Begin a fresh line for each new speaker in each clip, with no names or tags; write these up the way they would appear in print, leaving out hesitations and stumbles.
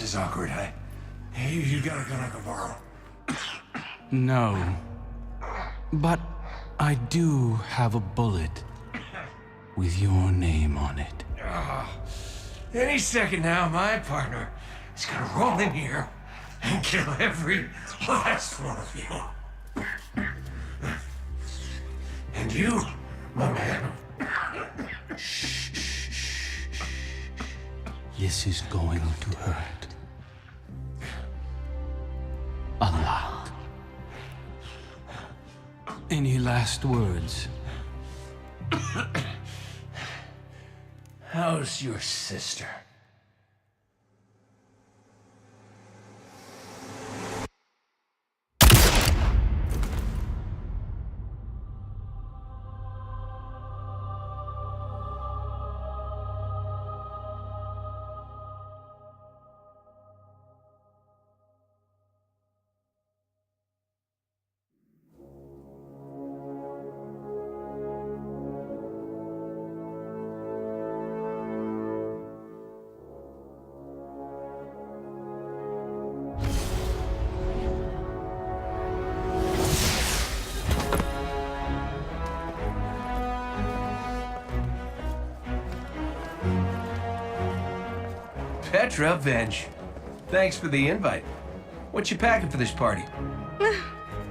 This is awkward. You got a gun I can borrow?
No. But I do have a bullet with your name on it.
Any second now, my partner is gonna roll in here and kill every last one of you. And you, my man.
This is going to hurt. A lot. Any last words?
How's your sister? Petra Venge. Thanks for the invite. What you packing for this party?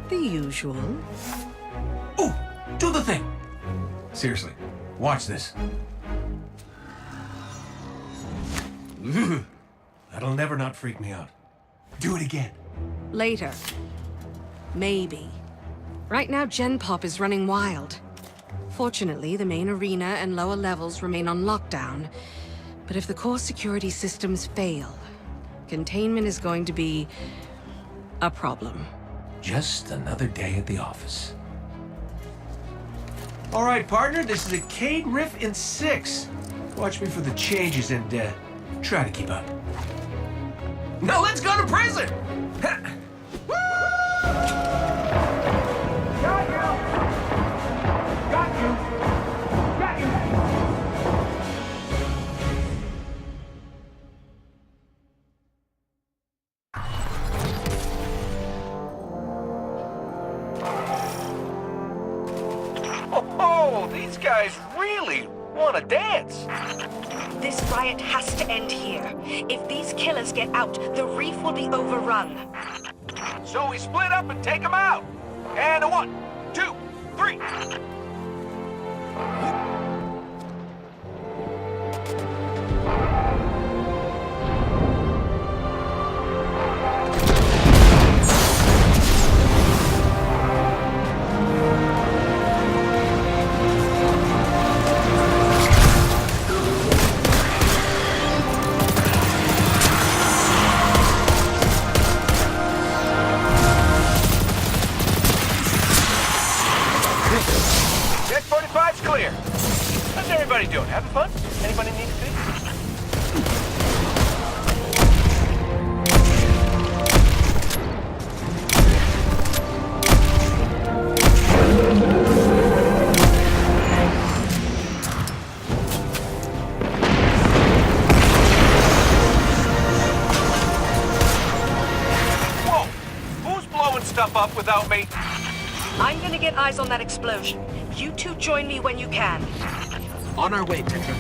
The usual.
Ooh, do the thing! Seriously, watch this. That'll never not freak me out. Do it again.
Later. Maybe. Right now, Gen Pop is running wild. Fortunately, the main arena and lower levels remain on lockdown. But if the core security systems fail, containment is going to be a problem.
Just another day at the office. All right, partner, this is a Cayde riff in 6. Watch me for the changes and try to keep up. Now let's go to prison! Woo! Got you! Got you! Got you! Oh, these guys really want to dance.
This riot has to end here. If these killers get out, the reef will be overrun.
So we split up and take them out. And a 1, 2, 3. Deck 45's clear. How's everybody doing? Having fun? Anybody need to see? Whoa! Who's blowing stuff up without me?
I'm gonna get eyes on that explosion. You two join me when you can.
On our way, Petra.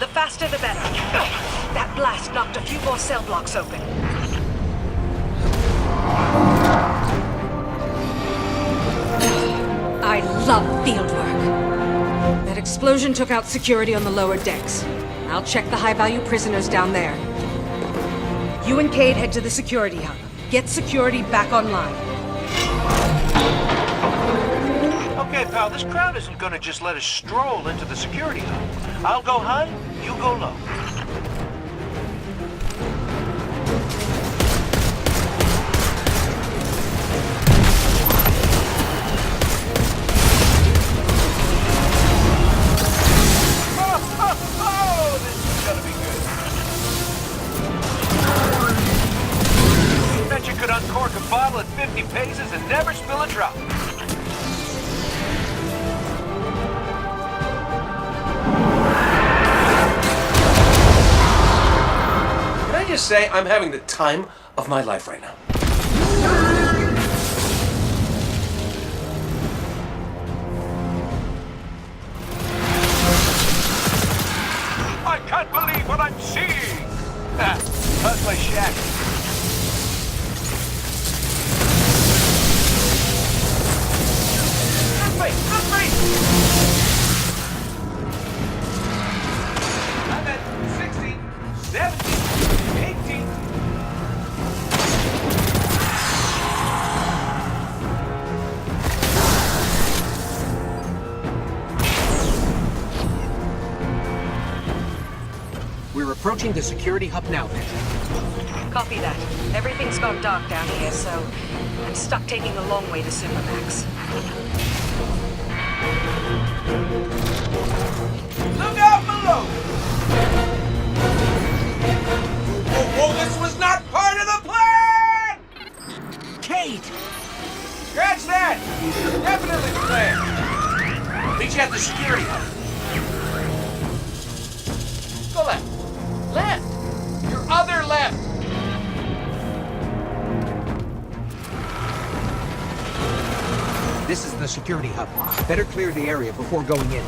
The faster the better. That blast knocked a few more cell blocks open.
I love fieldwork. That explosion took out security on the lower decks. I'll check the high-value prisoners down there. You and Cayde head to the security hub. Get security back online.
Okay, pal, this crowd isn't gonna just let us stroll into the security hub. I'll go high, you go low. Oh, this is gonna be good. Bet you could uncork a bottle at 50 paces and never spill a drop. just say I'm having the time of my life right now.
I can't believe what I'm seeing! How's my shack? I'm at 60, 70, 80.
We're approaching the security hub now, Petra.
Copy that. Everything's gone dark down here, so I'm stuck taking the long way to Supermax.
Look out below! Oh, this was not part of the plan!
Cayde!
Scratch that! Definitely the plan. Meet you at the security hub. Go left. Left! Your other left!
This is the security hub. Better clear the area before going in.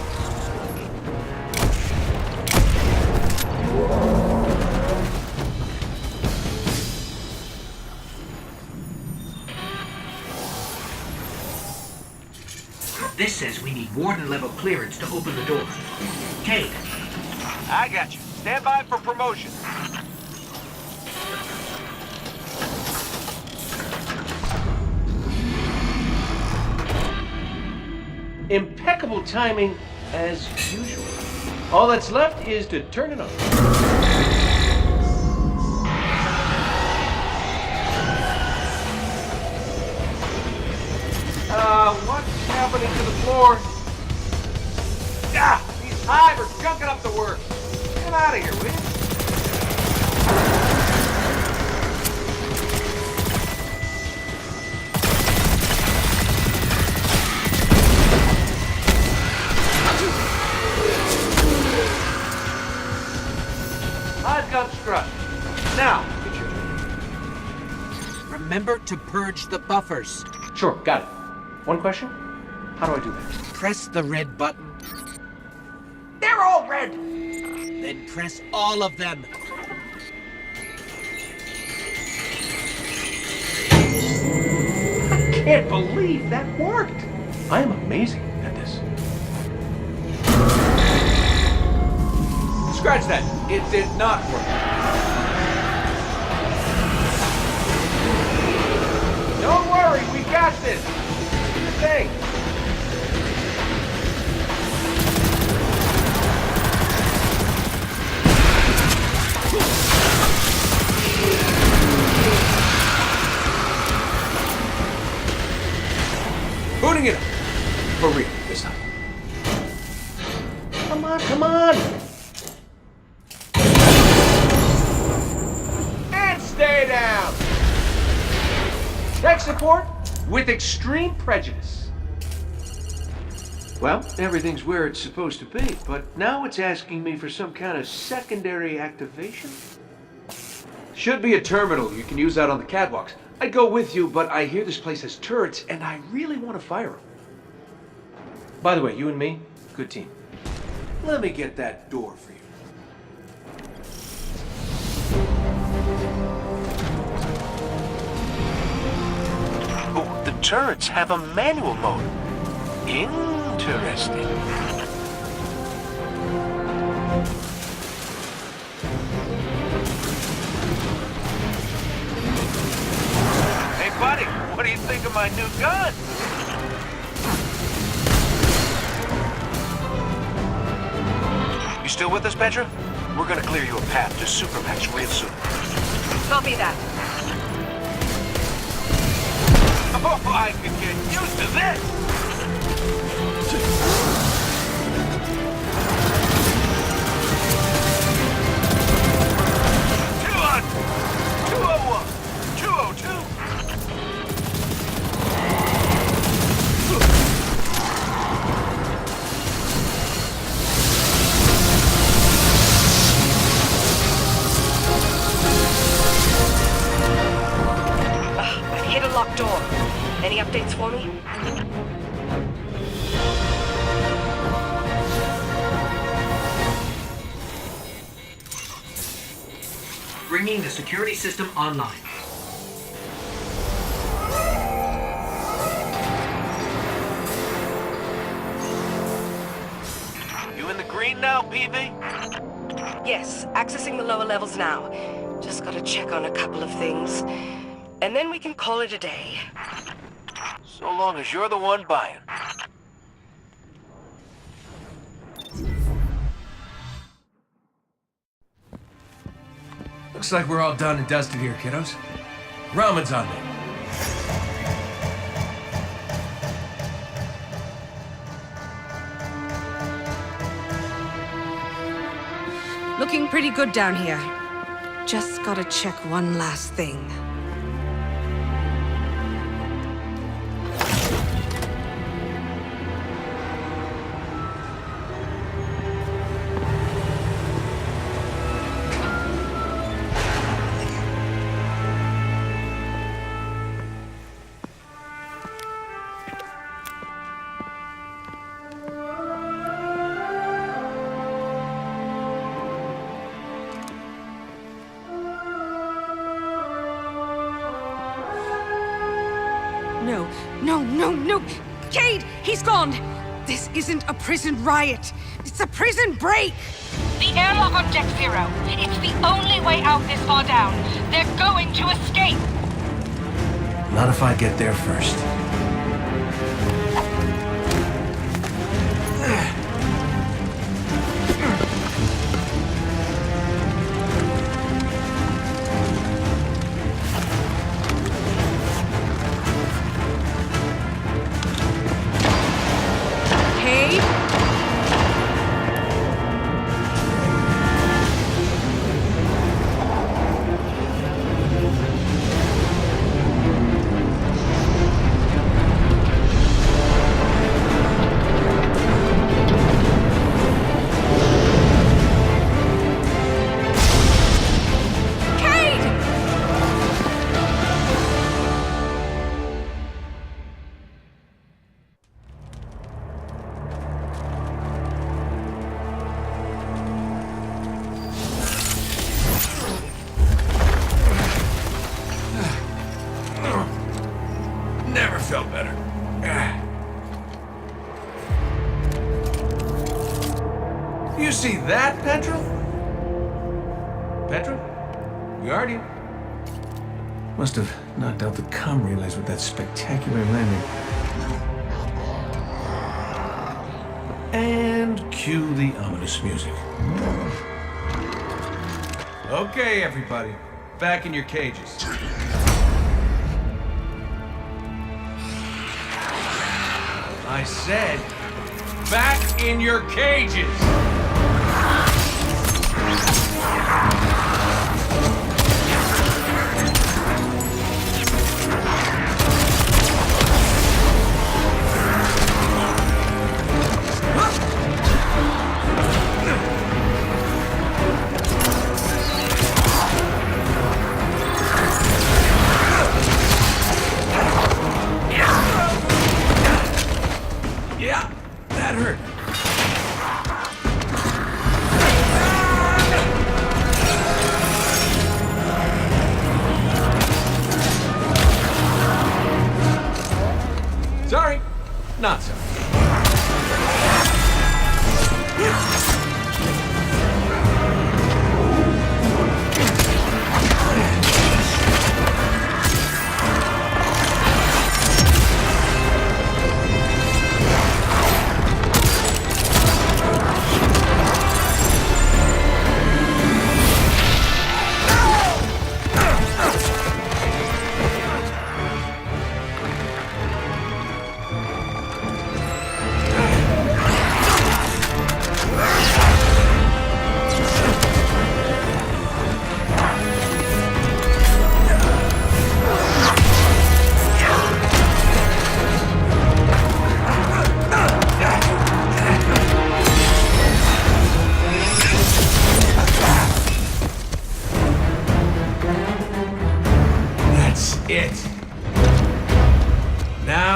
This says we need warden-level clearance to open the door. Cayde.
I got you. Stand by for promotion.
Impeccable timing, as usual. All that's left is to turn it on. What's happening to the floor? Ah! These hive are gunking up the works. Get out of here, will you? Hive gun struck. Now, get your...
Remember to purge the buffers.
Sure, got it. One question? How do I do that?
Press the red button,
They're all red!
then press all of them.
Can't believe that worked! I am amazing at this. Scratch that. It did not work. Don't worry, we got this. Stay. Booting it up. For real, this time. Come on, come on! And stay down! Tech support with extreme prejudice. Well, everything's where it's supposed to be, but now it's asking me for some kind of secondary activation. Should be a terminal you can use out on the catwalks. I'd go with you, but I hear this place has turrets, and I really want to fire them. By the way, you and me, good team. Let me get that door for you.
Oh, the turrets have a manual mode. Interesting. Hey, buddy, what do you think of my new gun? You still with us, Petra? We're gonna clear you a path to Supermax real soon.
Copy that.
Oh, I could get used to this! Two on 201, 202.
4. Any updates for me?
Bringing the security system online.
You in the green now, PV?
Yes, accessing the lower levels now. Just gotta check on a couple of things. And then we can call it a day.
So long as you're the one buying.
Looks like we're all done and dusted here, kiddos. Ramen's on me.
Looking pretty good down here. Just gotta check one last thing. No! Cayde! He's gone! This isn't a prison riot. It's a prison break!
The airlock on Deck Zero. It's the only way out this far down. They're going to escape.
Not if I get there first. Never felt better. You see that, Petra? Petra? Guardian? Must have knocked out the comm relays with that spectacular landing. And cue the ominous music. Okay, everybody. Back in your cages. I said, back in your cages! Yeah, that hurt. Sorry, not sorry.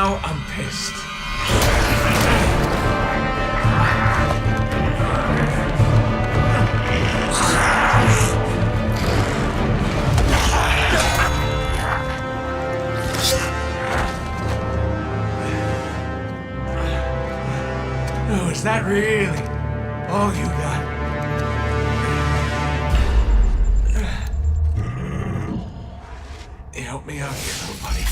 Now I'm pissed.
Oh, is that really all you got? Help me out here, little buddy.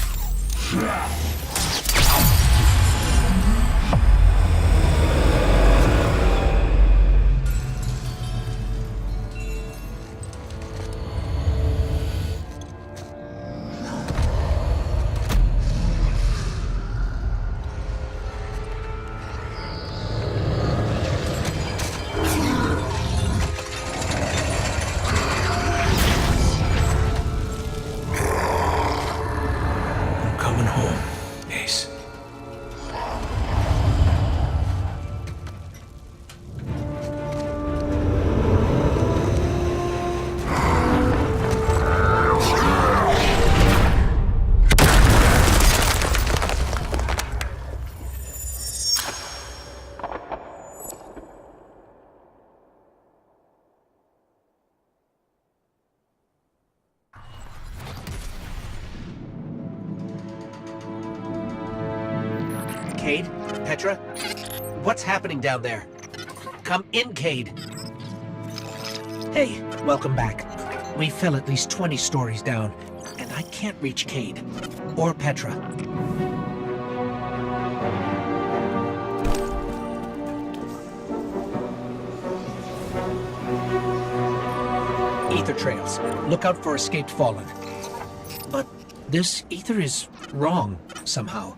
Cayde? Petra? What's happening down there? Come in, Cayde. Hey, welcome back. We fell at least 20 stories down, and I can't reach Cayde. Or Petra. Ether trails. Look out for escaped fallen. But this ether is wrong, somehow.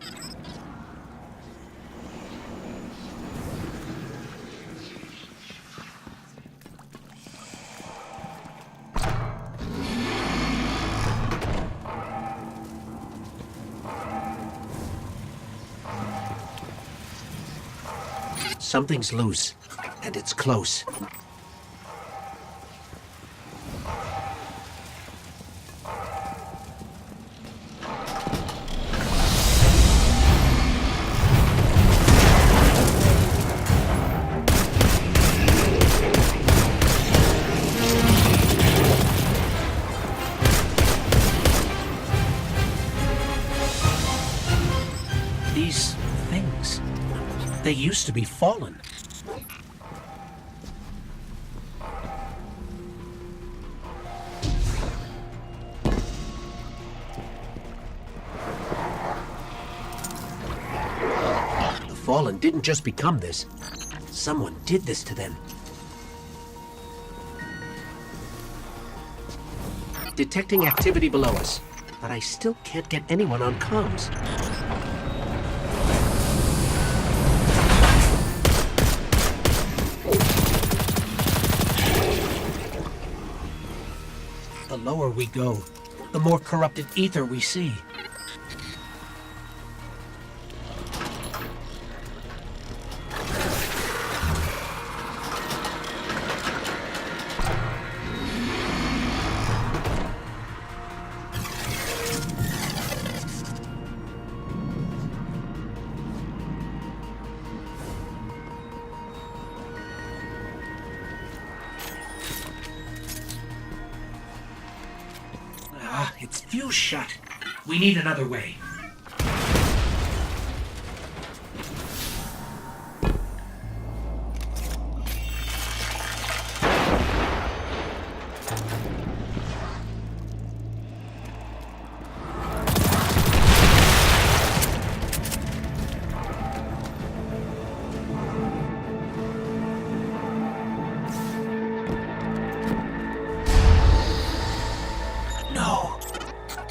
Something's loose, and it's close. These things, they used to be fallen. The fallen didn't just become this. Someone did this to them. Detecting activity below us, but I still can't get anyone on comms. The lower we go, the more corrupted ether we see. It's fuse shut.
We need another way.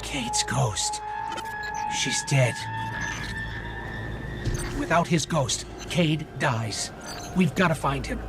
Cayde's ghost. She's dead. Without his ghost, Cayde dies. We've got to find him.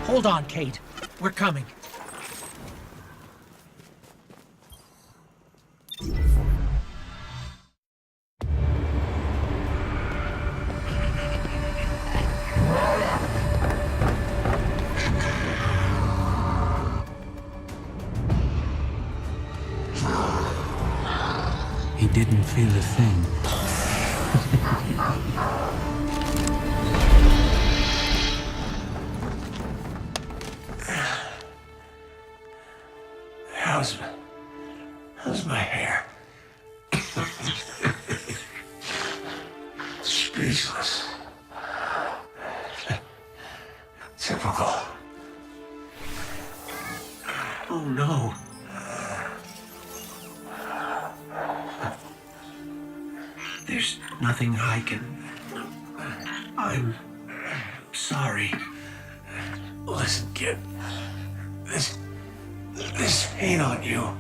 Hold on, Cayde. We're coming.
He didn't feel a thing.
How's my hair? Speechless. Typical. Oh no. There's nothing I can... I'm sorry. Listen, kid. This paint on you.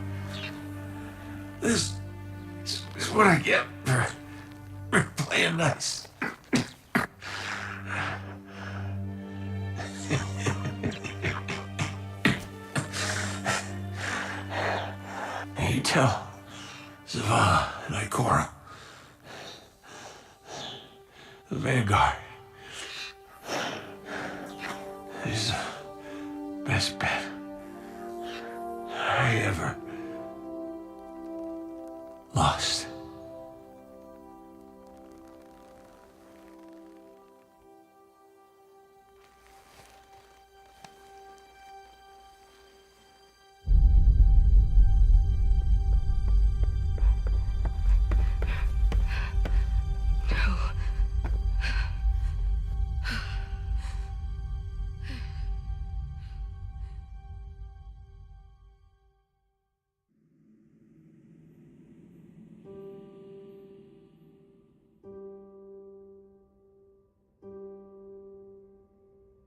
This is what I get for playing nice. You tell Zavala and Ikora. The vanguard is the best bet I ever lost.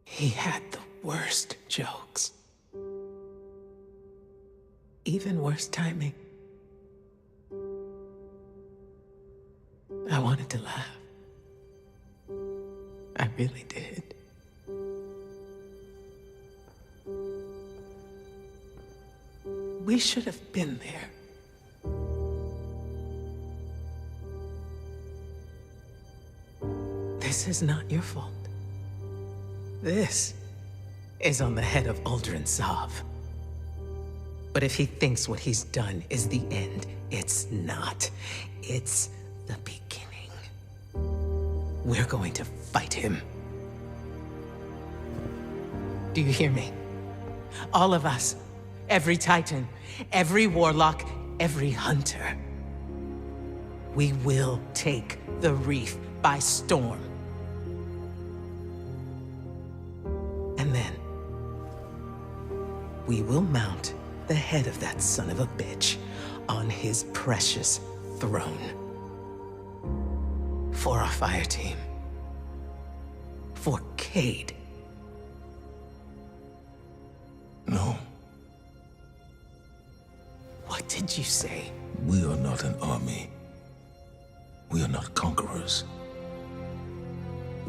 He had the worst jokes. Even worse timing. I wanted to laugh. I really did. We should have been there. This is not your fault. This is on the head of Uldrin Sav. But if he thinks what he's done is the end, it's not. It's the beginning. We're going to fight him. Do you hear me? All of us, every Titan, every Warlock, every Hunter. We will take the Reef by storm. And then, we will mount the head of that son of a bitch on his precious throne. For our fire team. For Cayde.
No.
What did you say?
We are not an army. We are not conquerors.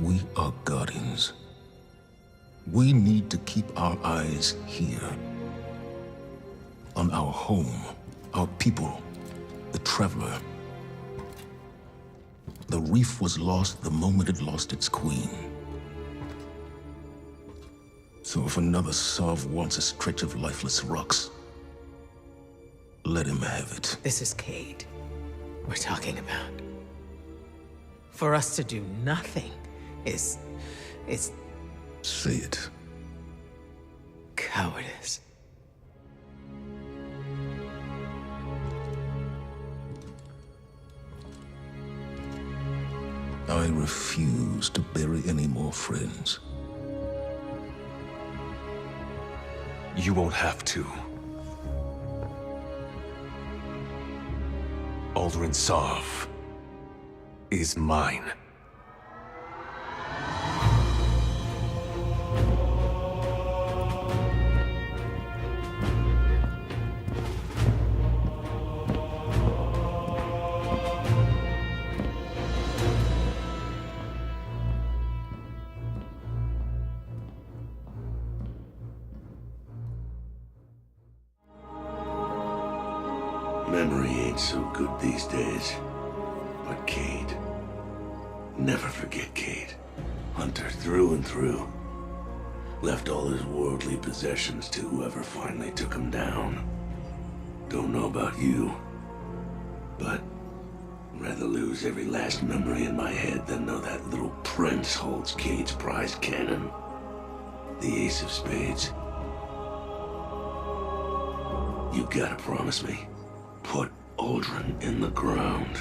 We are guardians. We need to keep our eyes here. On our home, our people, the Traveler. The Reef was lost the moment it lost its queen. So if another Sav wants a stretch of lifeless rocks, let him have it.
This is Cayde we're talking about. For us to do nothing is
Say it.
cowardice.
I refuse to bury any more friends.
You won't have to. Ulrin Sav is mine.
Memory ain't so good these days. But Cayde. Never forget Cayde. Hunter through and through. Left all his worldly possessions to whoever finally took him down. Don't know about you, but I'd rather lose every last memory in my head than know that little prince holds Cayde's prize cannon. The Ace of Spades. You gotta promise me. Put Uldrin in the ground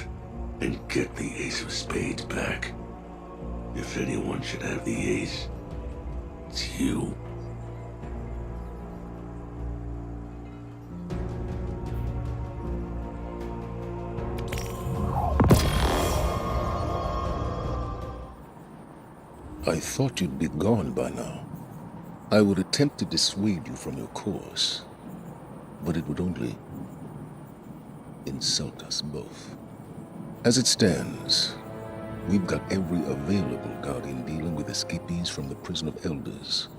and get the Ace of Spades back. If anyone should have the ace, it's you.
I thought you'd be gone by now. I would attempt to dissuade you from your course, but it would only insult us both. As it stands, we've got every available guardian dealing with escapees from the prison of elders.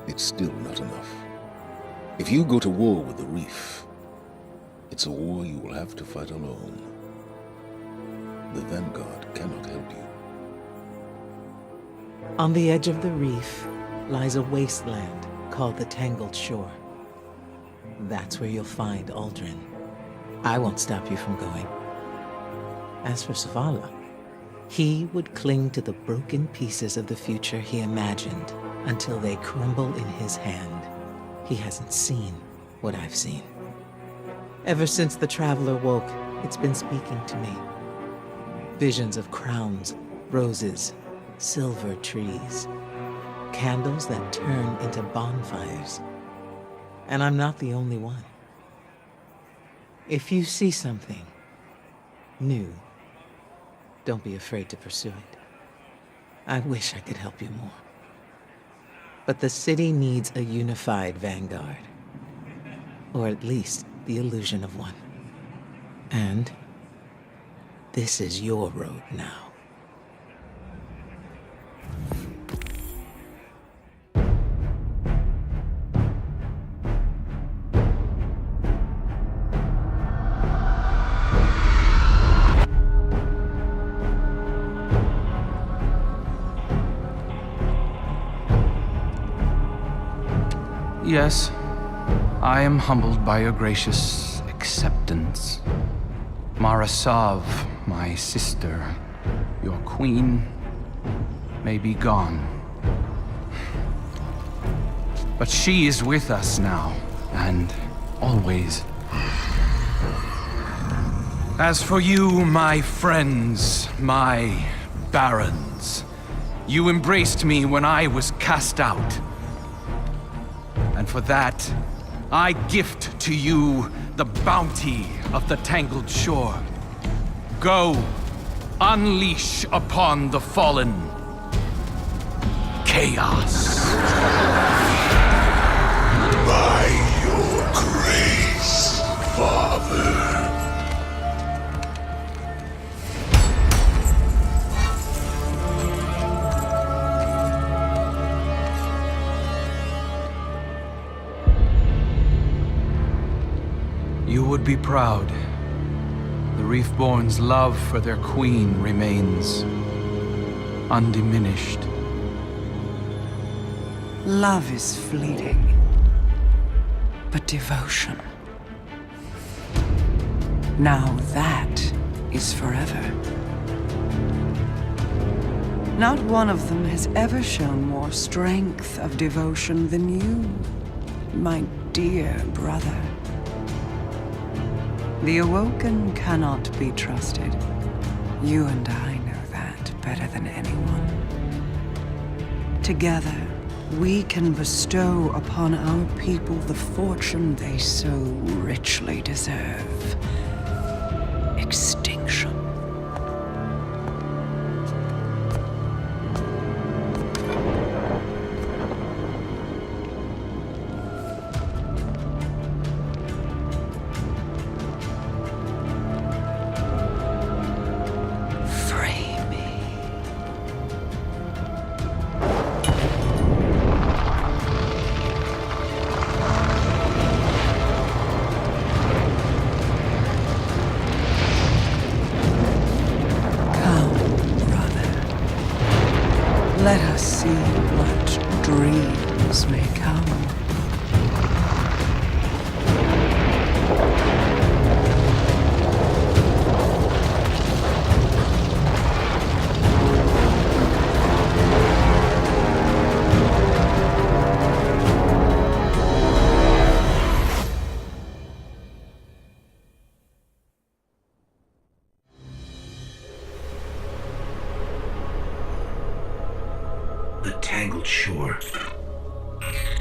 It's still not enough. If you go to war with the Reef, it's a war you will have to fight alone. The vanguard cannot help you.
On the edge of the Reef lies a wasteland called the Tangled Shore. That's where you'll find Uldrin. I won't stop you from going. As for Zavala, he would cling to the broken pieces of the future he imagined until they crumble in his hand. He hasn't seen what I've seen. Ever since the Traveler woke, it's been speaking to me. Visions of crowns, roses, silver trees, candles that turn into bonfires. And I'm not the only one. If you see something new, don't be afraid to pursue it. I wish I could help you more. But the city needs a unified vanguard. Or at least the illusion of one. And this is your road now.
Yes, I am humbled by your gracious acceptance. Mara Sav, my sister, your queen, may be gone. But she is with us now, and always. As for you, my friends, my barons, you embraced me when I was cast out. And for that, I gift to you the bounty of the Tangled Shore. Go, unleash upon the fallen chaos.
By your grace, Father.
You would be proud. The Reefborn's love for their queen remains undiminished.
Love is fleeting, but devotion, now that is forever. Not one of them has ever shown more strength of devotion than you, my dear brother. The Awoken cannot be trusted. You and I know that better than anyone. Together, we can bestow upon our people the fortune they so richly deserve. Extinction. others may come.
The Tangled Shore.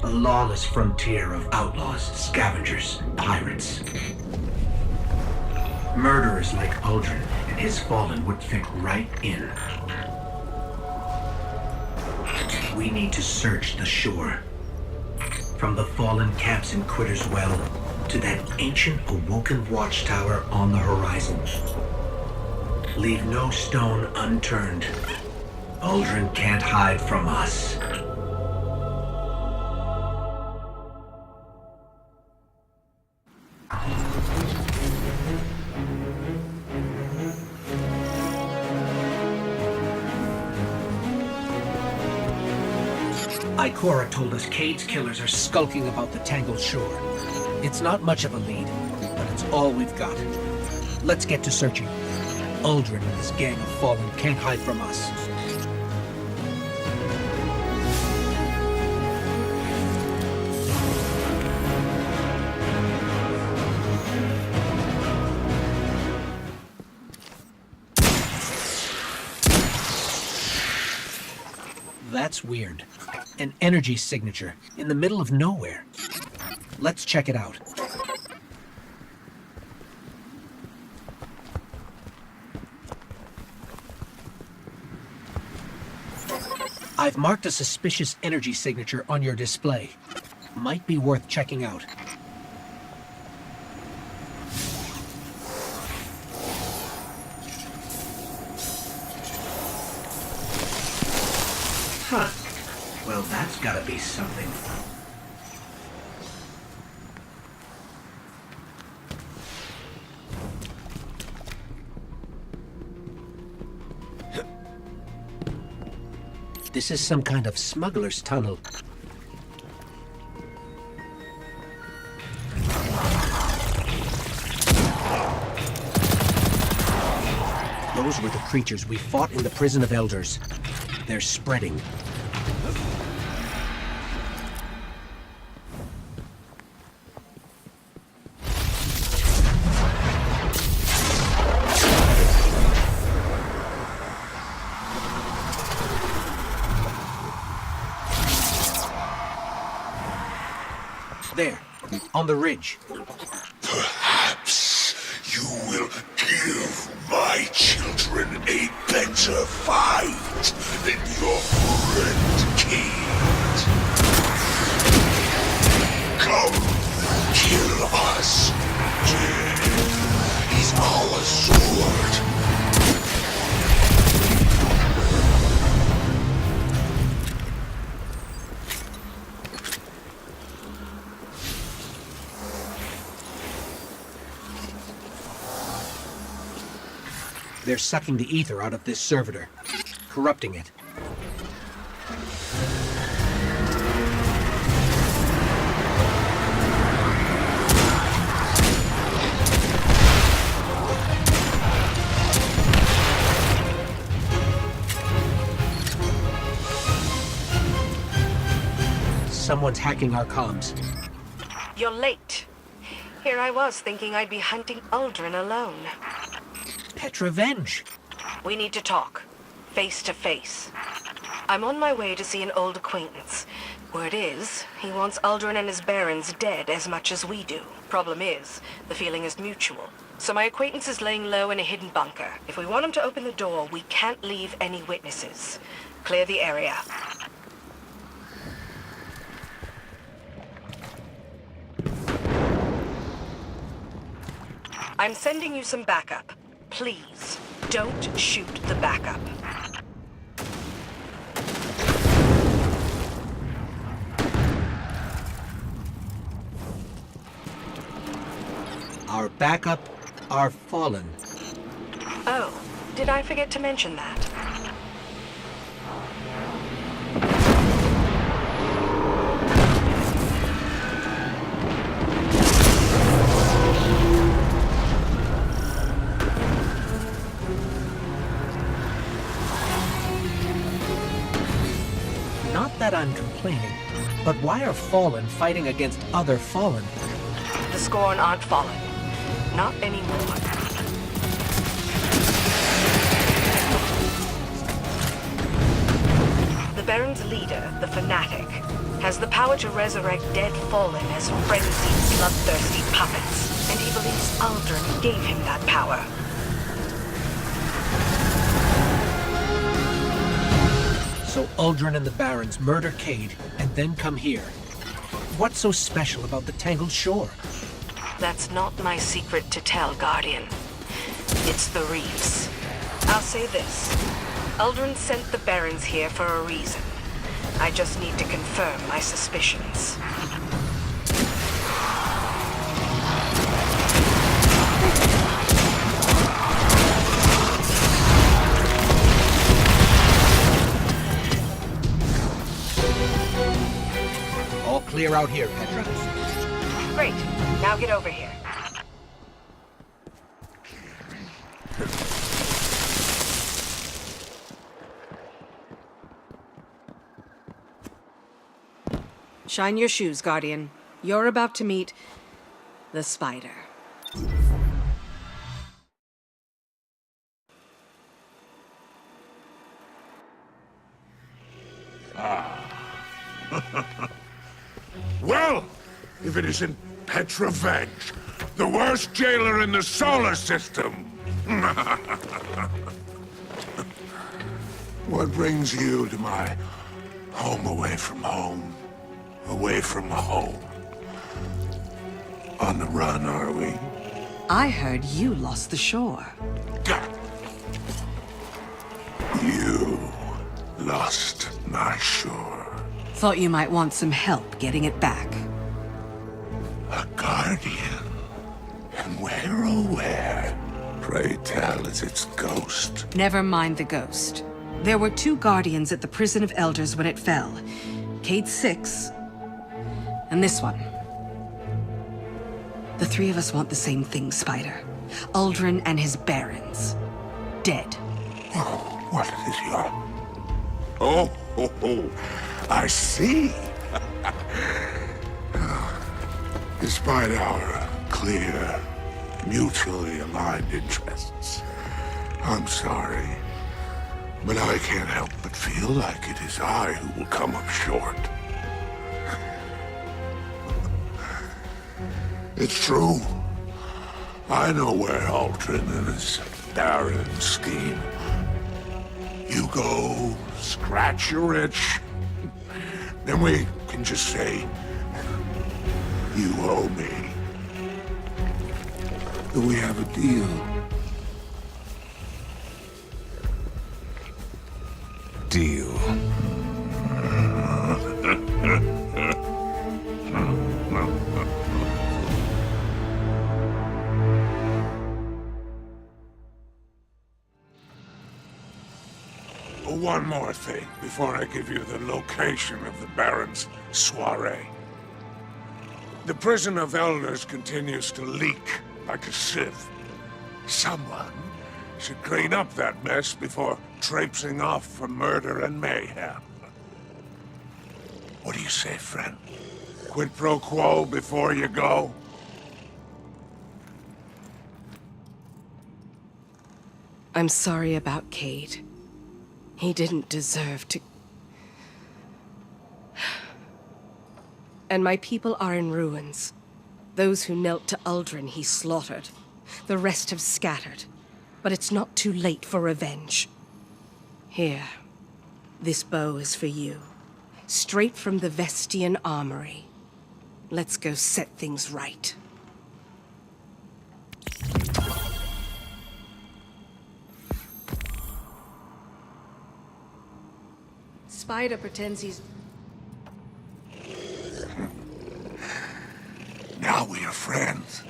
A lawless frontier of outlaws, scavengers, and pirates. Murderers like Uldrin and his fallen would fit right in. We need to search the shore. From the fallen camps in Quitter's Well to that ancient Awoken watchtower on the horizon. Leave no stone unturned. Uldrin can't hide from us.
Ikora told us Cayde's killers are skulking about the Tangled Shore. It's not much of a lead, but it's all we've got. Let's get to searching. Uldrin and his gang of fallen can't hide from us. That's weird. An energy signature in the middle of nowhere. Let's check it out. I've marked a suspicious energy signature on your display. Might be worth checking out.
Huh. Well, that's gotta be something.
This is some kind of smuggler's tunnel. Those were the creatures we fought in the Prison of Elders. They're spreading. There, on the ridge.
Perhaps you will give my children a better fight than your friend Cayde. Come, kill us. Death is our sword.
They're sucking the ether out of this servitor, corrupting it. Someone's hacking our comms.
You're late. Here I was thinking I'd be hunting Uldrin alone.
Pet revenge.
We need to talk. Face to face. I'm on my way to see an old acquaintance. Word is, he wants Uldrin and his barons dead as much as we do. Problem is, the feeling is mutual. So my acquaintance is laying low in a hidden bunker. If we want him to open the door, we can't leave any witnesses. Clear the area. I'm sending you some backup. Please, don't shoot the backup.
Our backup are fallen.
Oh, did I forget to mention that?
Not that I'm complaining, but why are Fallen fighting against other Fallen?
The Scorn aren't Fallen. Not anymore. The Baron's leader, the Fanatic, has the power to resurrect dead Fallen as frenzied, bloodthirsty puppets, and he believes Uldrin gave him that power.
So Uldrin and the Barons murder Cayde and then come here. What's so special about the Tangled Shore?
That's not my secret to tell, Guardian. It's the Reefs. I'll say this. Uldrin sent the Barons here for a reason. I just need to confirm my suspicions.
All clear out here, Petra.
Great. Now get over here.
Shine your shoes, Guardian. You're about to meet the Spider.
Well, if it isn't Petra Venge, the worst jailer in the solar system. What brings you to my home away from home? Away from home. On the run, are we?
I heard you lost the shore.
You lost my shore.
Thought you might want some help getting it back.
A guardian. And where, oh where? Pray tell, is its ghost.
Never mind the ghost. There were 2 Guardians at the Prison of Elders when it fell. Cayde 6, and this one. The 3 of us want the same thing, Spider. Uldrin and his Barons. Dead.
Oh, what is your... Oh, I see. Despite our clear, mutually aligned interests, I'm sorry, but I can't help but feel like it is I who will come up short. It's true. I know where Uldrin and his Barons scheme. You go, scratch your itch, then we can just say, you owe me. Do we have a deal?
Deal.
One more thing before I give you the location of the Baron's soiree. The Prison of Elders continues to leak like a sieve. Someone should clean up that mess before traipsing off for murder and mayhem. What do you say, friend? Quid pro quo before you go?
I'm sorry about Cayde. He didn't deserve to... And my people are in ruins. Those who knelt to Uldrin he slaughtered. The rest have scattered. But it's not too late for revenge. Here. This bow is for you. Straight from the Vestian armory. Let's go set things right. Spider pretends he's...
Now we are friends.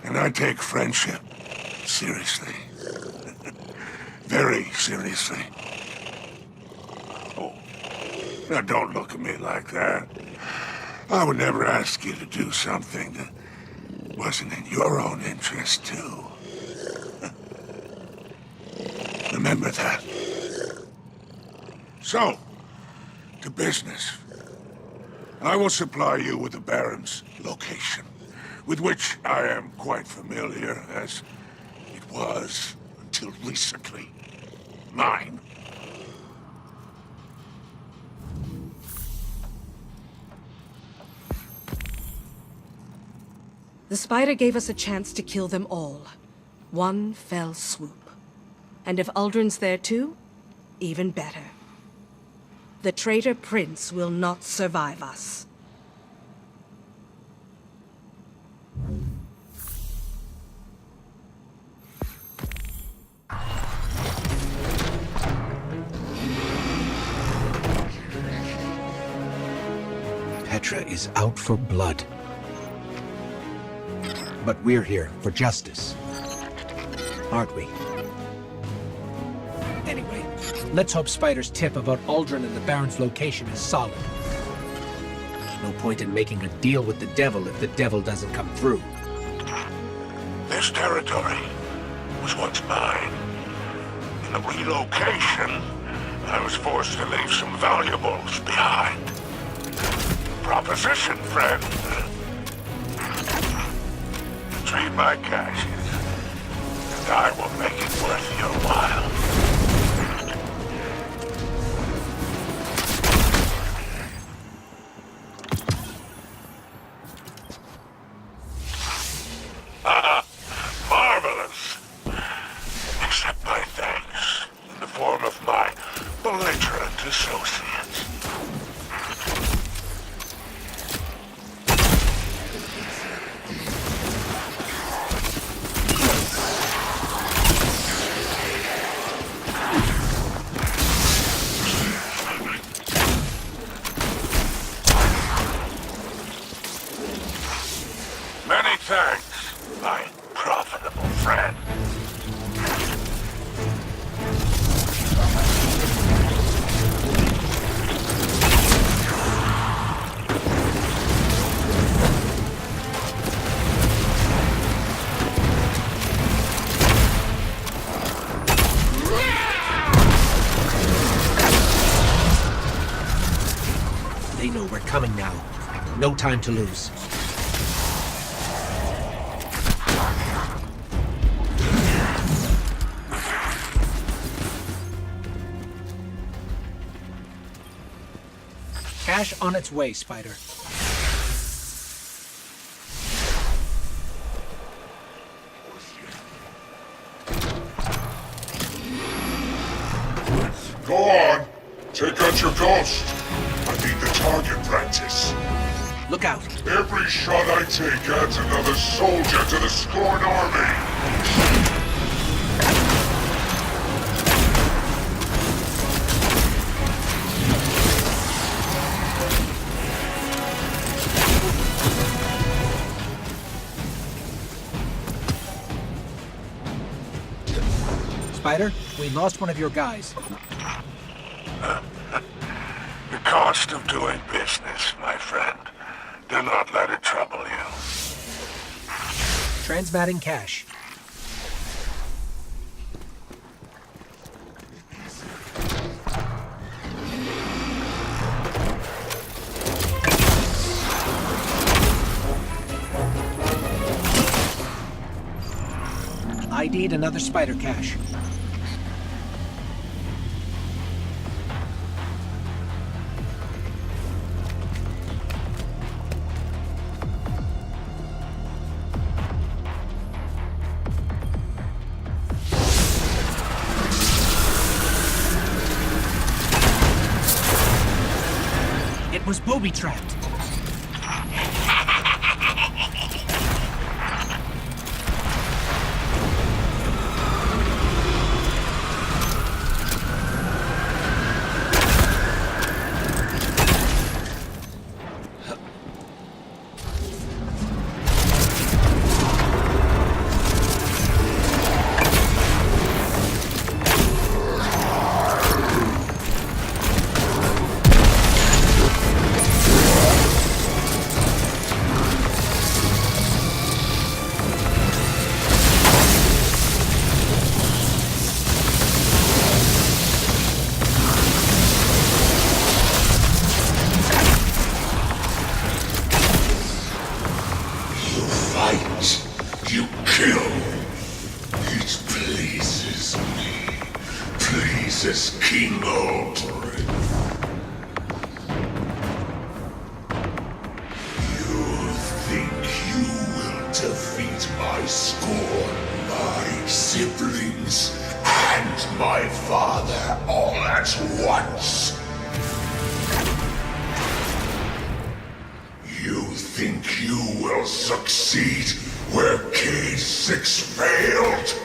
And I take friendship seriously. Very seriously. Oh, now don't look at me like that. I would never ask you to do something that wasn't in your own interest, too. Remember that. So, to business. I will supply you with the Baron's location, with which I am quite familiar, as it was, until recently, mine.
The spider gave us a chance to kill them all. One fell swoop. And if Uldrin's there too, even better. The traitor prince will not survive us.
Petra is out for blood. But we're here for justice. Aren't we? Anyway, let's hope Spider's tip about Uldrin and the Baron's location is solid. No point in making a deal with the devil if the devil doesn't come through.
This territory was once mine. In the relocation, I was forced to leave some valuables behind. Proposition, friend. Trade my caches, and I will make it worth your while. Marvelous. Accept my thanks in the form of my belligerent associates. Many thanks, my profitable friend.
They know we're coming now. No time to lose. Cash on its way, Spider.
Go on. Take out your ghost. I need the target practice.
Look out.
Every shot I take adds another soldier to the Scorn army.
Spider, we lost one of your guys.
The cost of doing business, my friend. Do not let it trouble you.
Transmatting cash. ID'd another spider cache. It was booby-trapped.
will succeed where Cayde 6 failed.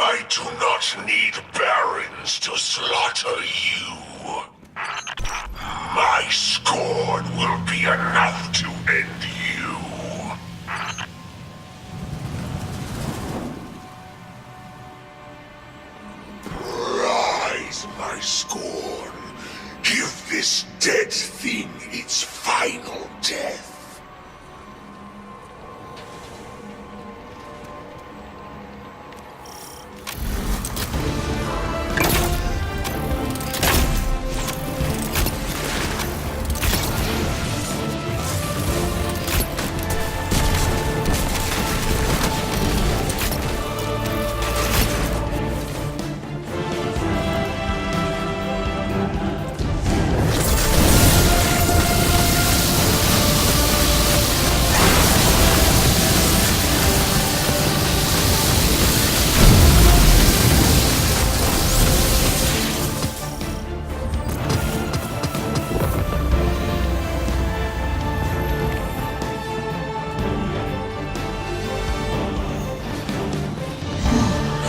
I do not need barons to slaughter you. My scorn will be enough to end you. Rise, my scorn. Give this dead thing its final death.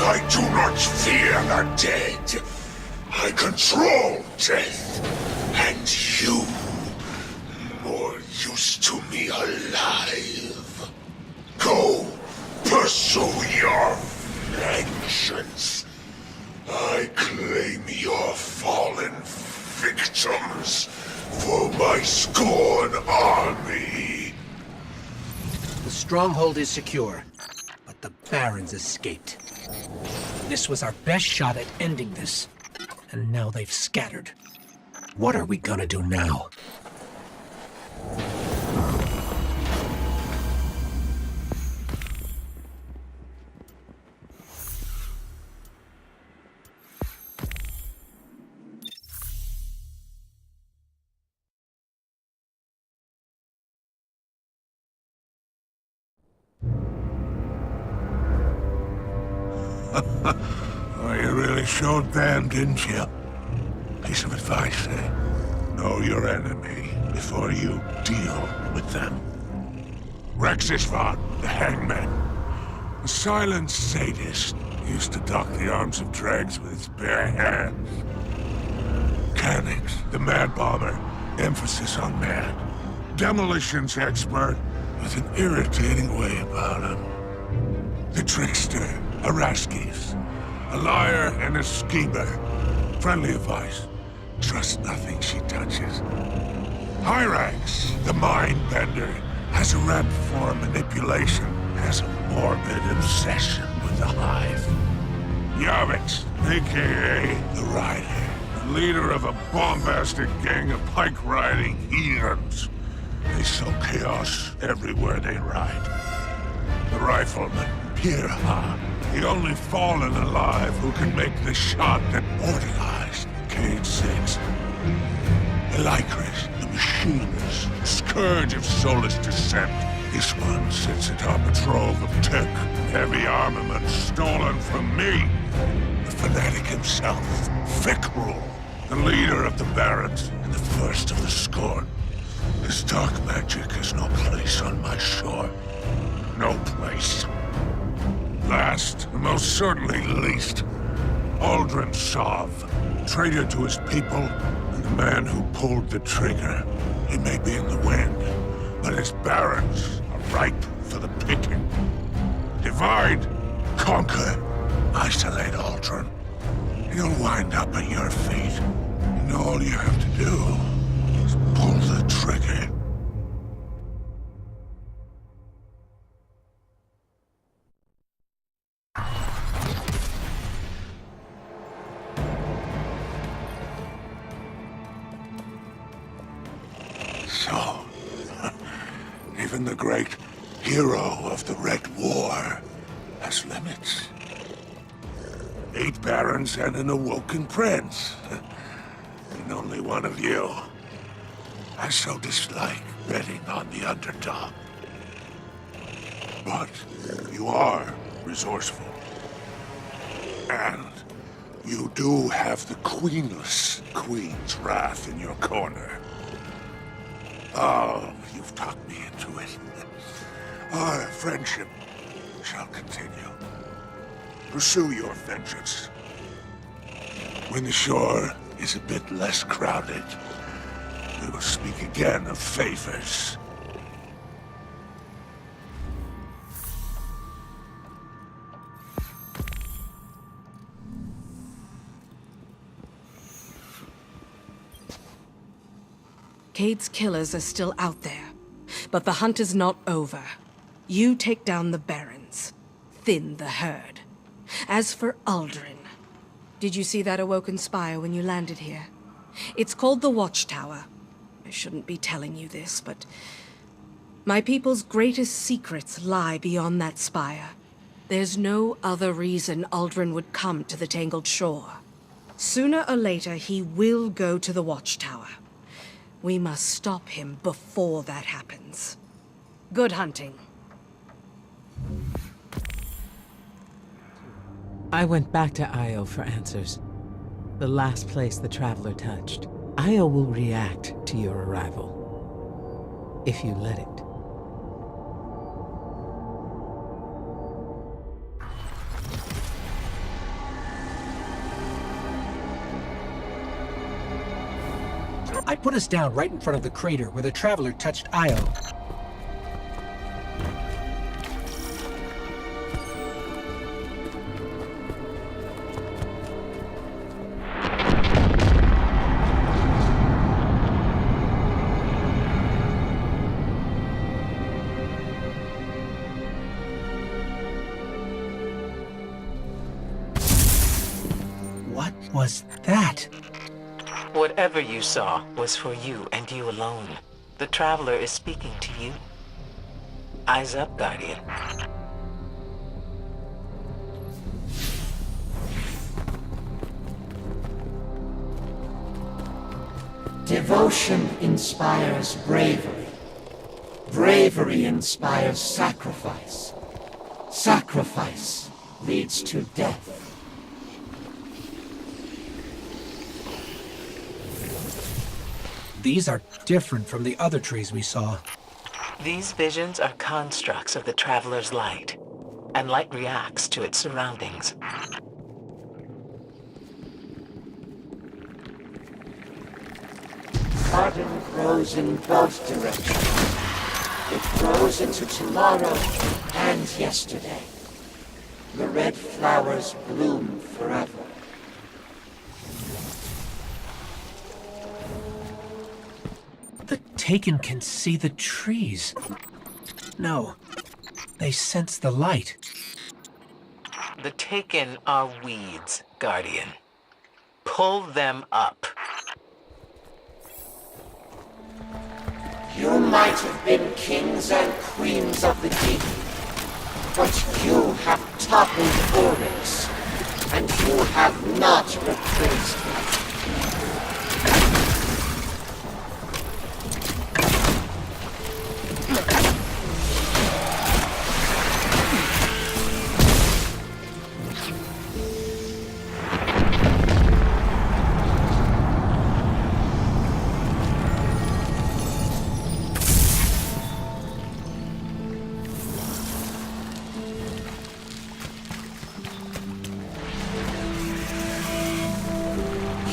I do not fear the dead. I control death. And you, more used to me alive. Go, pursue your vengeance. I claim your fallen victims for my Scorn army.
The stronghold is secure, but the Barons escaped. This was our best shot at ending this, and now they've scattered. What are we gonna do now?
Oh, you really showed them, didn't you? Piece of advice, eh? Know your enemy before you deal with them. Rexisvan, the hangman. A silent sadist, used to dock the arms of dregs with its bare hands. Cannix, the mad bomber, emphasis on mad. Demolitions expert, with an irritating way about him. The trickster, Araskis. A liar and a schemer. Friendly advice. Trust nothing she touches. Hyrax, the mind bender, has a rep for manipulation. Has a morbid obsession with the hive. Yavix, a.k.a. the Rider. The leader of a bombastic gang of pike-riding heathens. They sow chaos everywhere they ride. The rifleman, Pirha, the only fallen alive who can make the shot that mortalized Cayde 6. Elikris, the machinist, scourge of soulless descent. This one sits atop a trove of tech, heavy armament stolen from me. The fanatic himself, Fikrul, the leader of the Barons and the first of the Scorn. His dark magic has no place on my shore. No place. Last, and most certainly least, Uldrin Sov, traitor to his people, and the man who pulled the trigger. He may be in the wind, but his barons are ripe for the picking. Divide, conquer, isolate Uldrin. He'll wind up at your feet, and all you have to do is pull the trigger. So, even the great hero of the Red War has limits. 8 barons and an Awoken prince. And only one of you. I so dislike betting on the underdog. But you are resourceful. And you do have the queenless Queen's Wrath in your corner. Oh, you've talked me into it. Our friendship shall continue. Pursue your vengeance. When the shore is a bit less crowded, we will speak again of favors.
Cayde's killers are still out there, but the hunt is not over. You take down the barons, thin the herd. As for Uldrin, did you see that Awoken spire when you landed here? It's called the Watchtower. I shouldn't be telling you this, but my people's greatest secrets lie beyond that spire. There's no other reason Uldrin would come to the Tangled Shore. Sooner or later, he will go to the Watchtower. We must stop him before that happens. Good hunting.
I went back to Io for answers. The last place the Traveler touched. Io will react to your arrival. If you let it.
I put us down right in front of the crater where the Traveler touched Io. What was that?
Whatever you saw was for you and you alone. The Traveler is speaking to you. Eyes up, Guardian.
Devotion inspires bravery. Bravery inspires sacrifice. Sacrifice leads to death.
These are different from the other trees we saw.
These visions are constructs of the Traveler's light, and light reacts to its surroundings.
Garden grows in both directions. It grows into tomorrow and yesterday. The red flowers bloom forever.
The Taken can see the trees. No, they sense the light.
The Taken are weeds, Guardian. Pull them up.
You might have been kings and queens of the deep, but you have toppled Oryx, and you have not replaced me.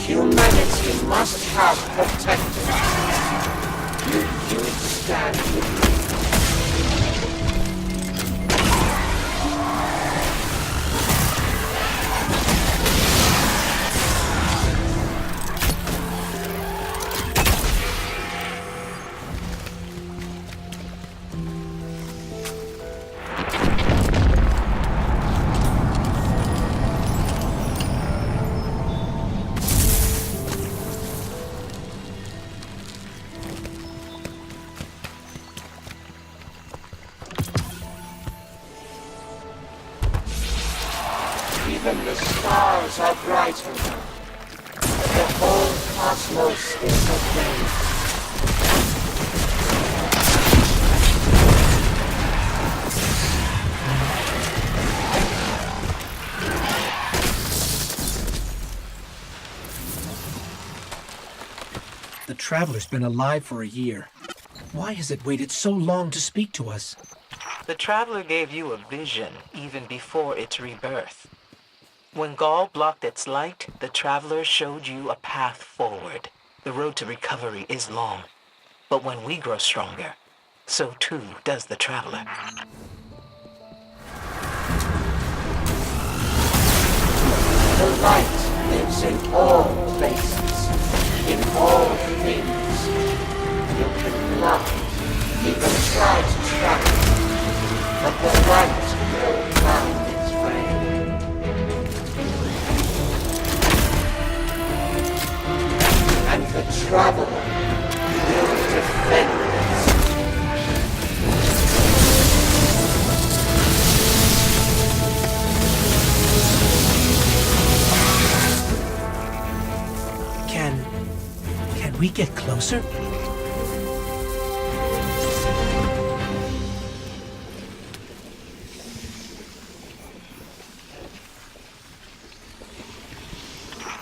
Humanity must have protectors. You stand with me. Even the stars are brighter now. The whole cosmos is aflame.
The Traveler's been alive for a year. Why has it waited so long to speak to us?
The Traveler gave you a vision even before its rebirth. When Gaul blocked its light, the Traveler showed you a path forward. The road to recovery is long. But when we grow stronger, so too does the Traveler.
The light lives in all places, in all things. You can block it, even try to trap it, but the light will find its way. And the Traveler will defend it.
Can we get closer?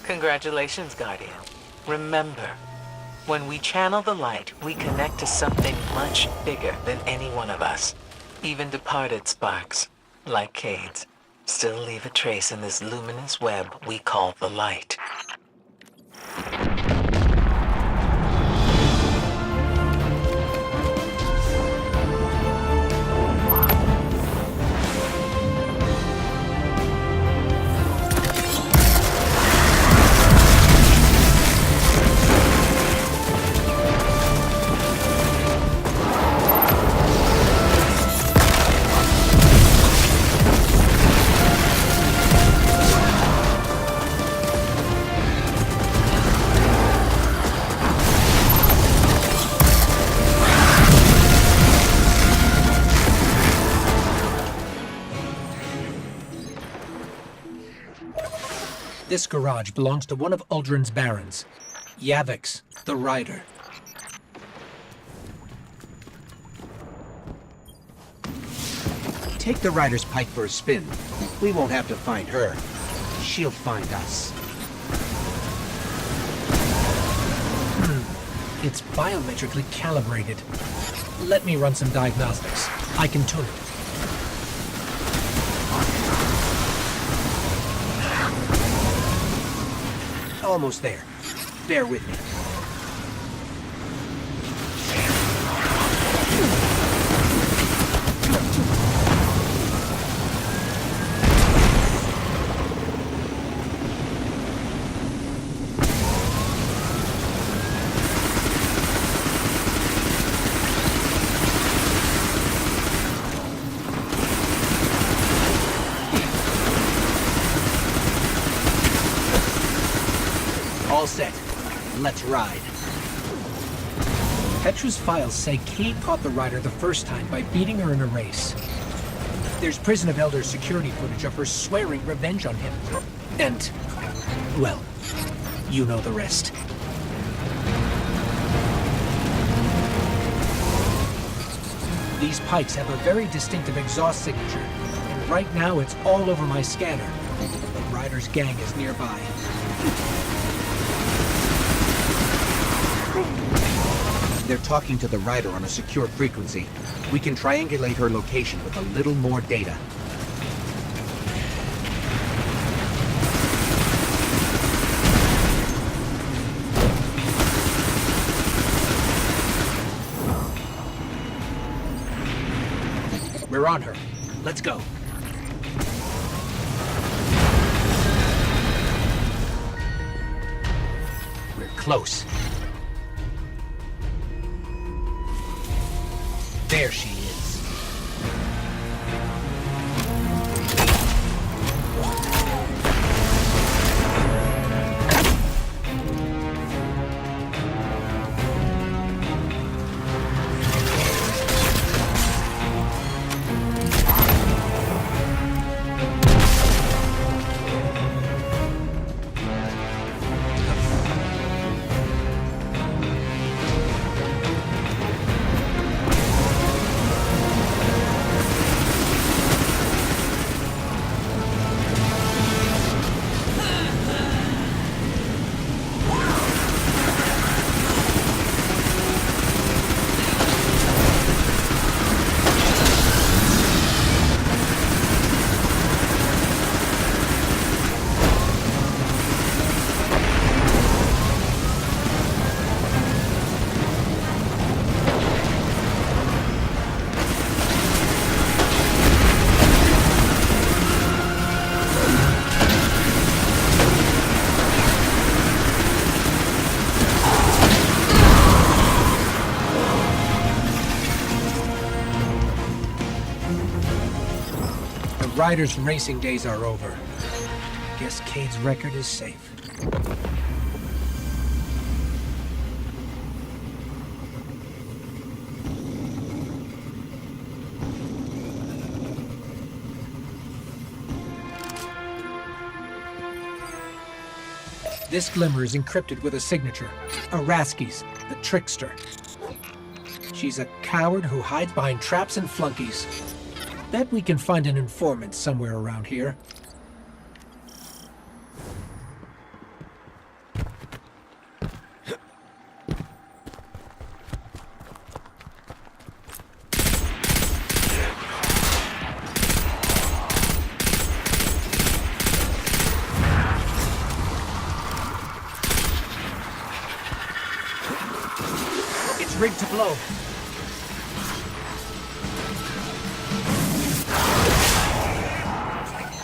Congratulations, Guardian. Remember, when we channel the light, we connect to something much bigger than any one of us. Even departed sparks, like Cayde's, still leave a trace in this luminous web we call the light.
This garage belongs to one of Uldrin's barons, Yavix, the Rider.
Take the Rider's pipe for a spin. We won't have to find her. She'll find us.
It's biometrically calibrated. Let me run some diagnostics. I can tune it. Almost there. Bear with me. All set. Let's ride. Petra's files say Cayde caught the Rider the first time by beating her in a race. There's Prison of Elders security footage of her swearing revenge on him. And, well, you know the rest. These pipes have a very distinctive exhaust signature, and right now it's all over my scanner. The Rider's gang is nearby.
They're talking to the Rider on a secure frequency. We can triangulate her location with a little more data.
We're on her. Let's go. We're close. There she is. Ryder's racing days are over. Guess Cayde's record is safe. This glimmer is encrypted with a signature. Araski's, the trickster. She's a coward who hides behind traps and flunkies. Bet we can find an informant somewhere around here. It's rigged to blow.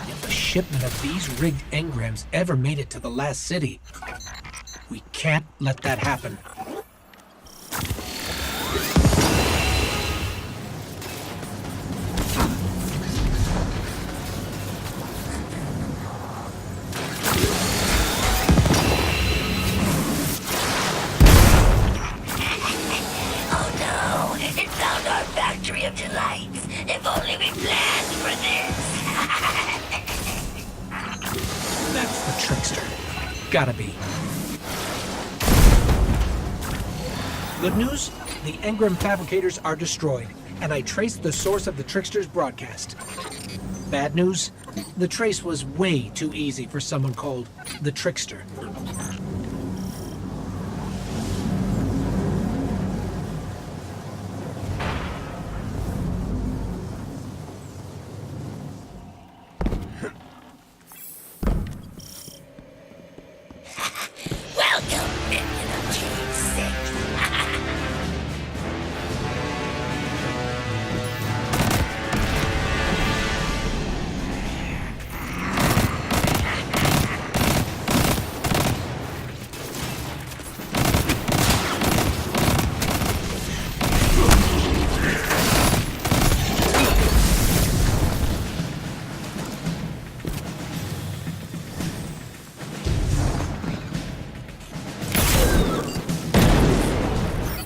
If a shipment of these rigged engrams ever made it to the last city, we can't let that happen.
Factory of delights. If only we planned for this.
That's the trickster. Gotta be. Good news? The engram fabricators are destroyed, and I traced the source of the trickster's broadcast. Bad news? The trace was way too easy for someone called the trickster.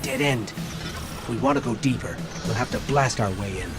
Dead end. If we want to go deeper, we'll have to blast our way in.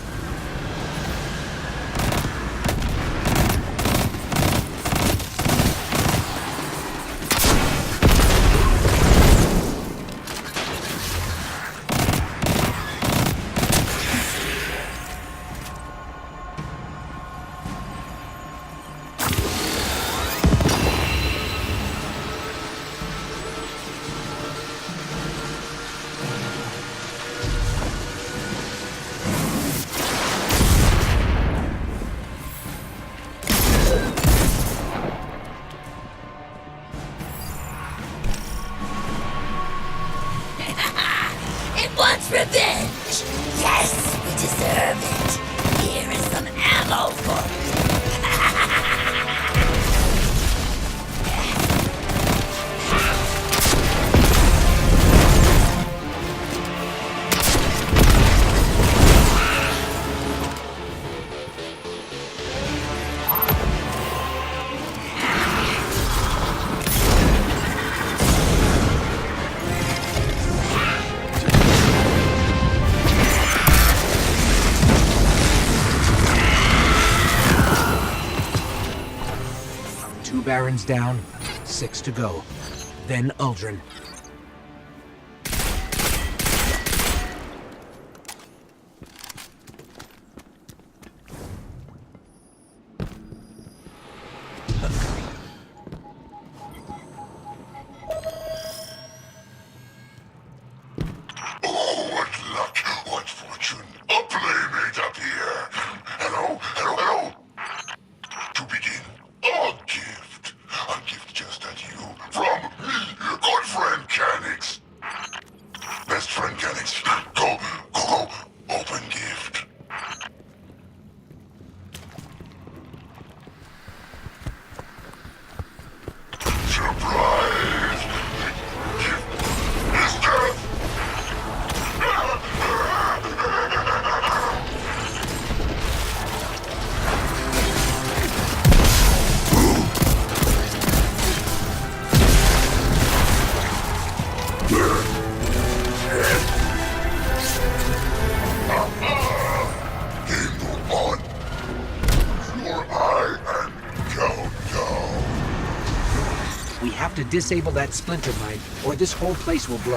Revenge! Yes, we deserve it. Here is some ammo for you.
Barons down, 6 to go. Then Uldrin. We have to disable that splinter mine, or this whole place will blow.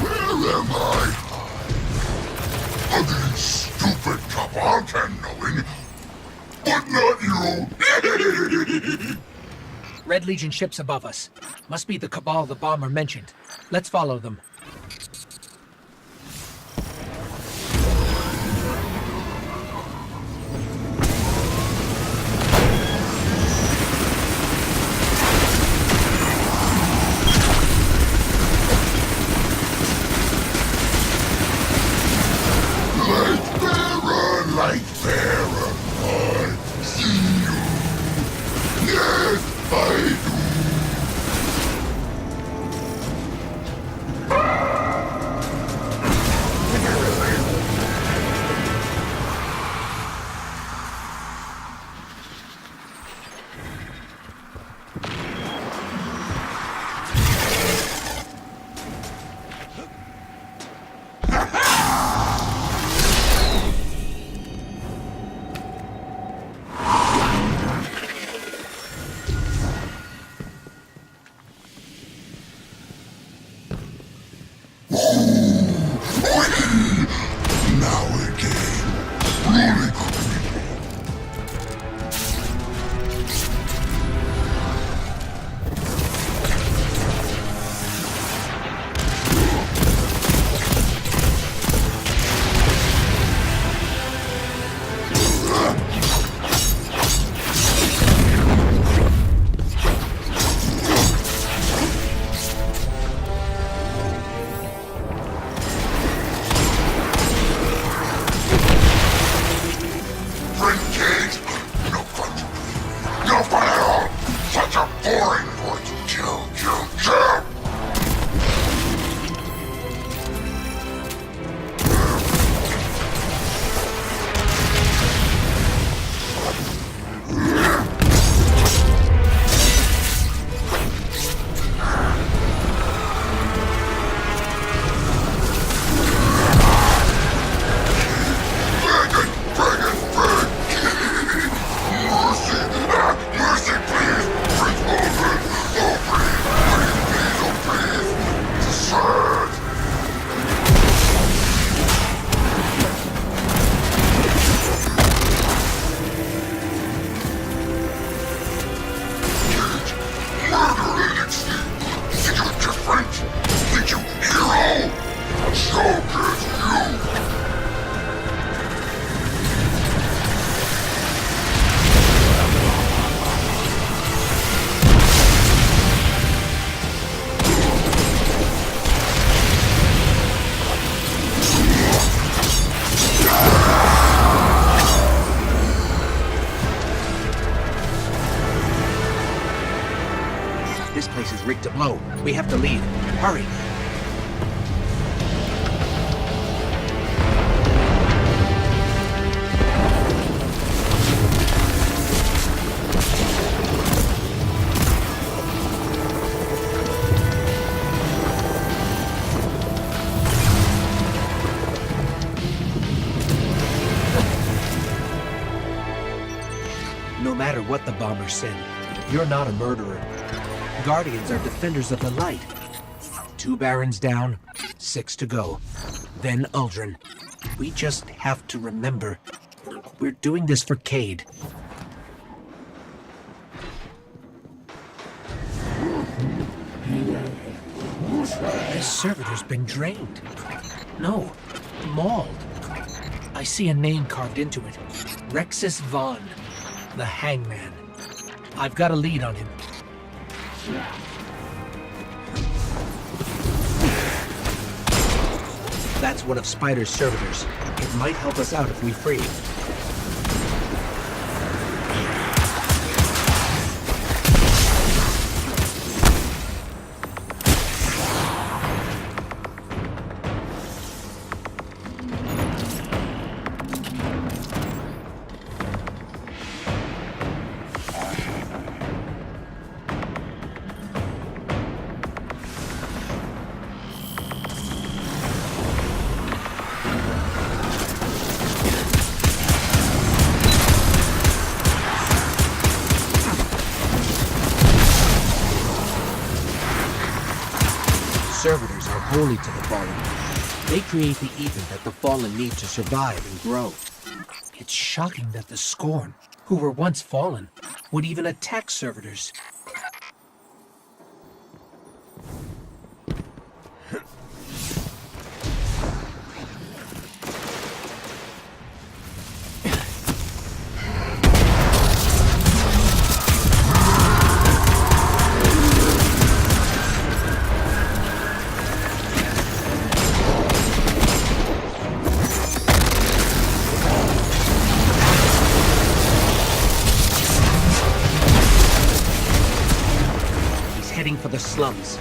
Where am I? Ugly, stupid Cabal can knowing, but not you!
Red Legion ships above us. Must be the Cabal the bomber mentioned. Let's follow them.
Light bearer, I see you. Yes, I do.
This place is rigged to blow. We have to leave. Hurry! No matter what the bomber said, you're not a murderer. Guardians are defenders of the light. 2 Barons down, 6 to go. Then Uldrin. We just have to remember, we're doing this for Cayde. This servitor's been drained. No, mauled. I see a name carved into it. Rexus Vaughn, the Hangman. I've got a lead on him. That's one of Spider's servitors. It might help us out if we free. holy to the Fallen. They create the ether that the Fallen need to survive and grow. It's shocking that the Scorn, who were once Fallen, would even attack servitors. For the slums.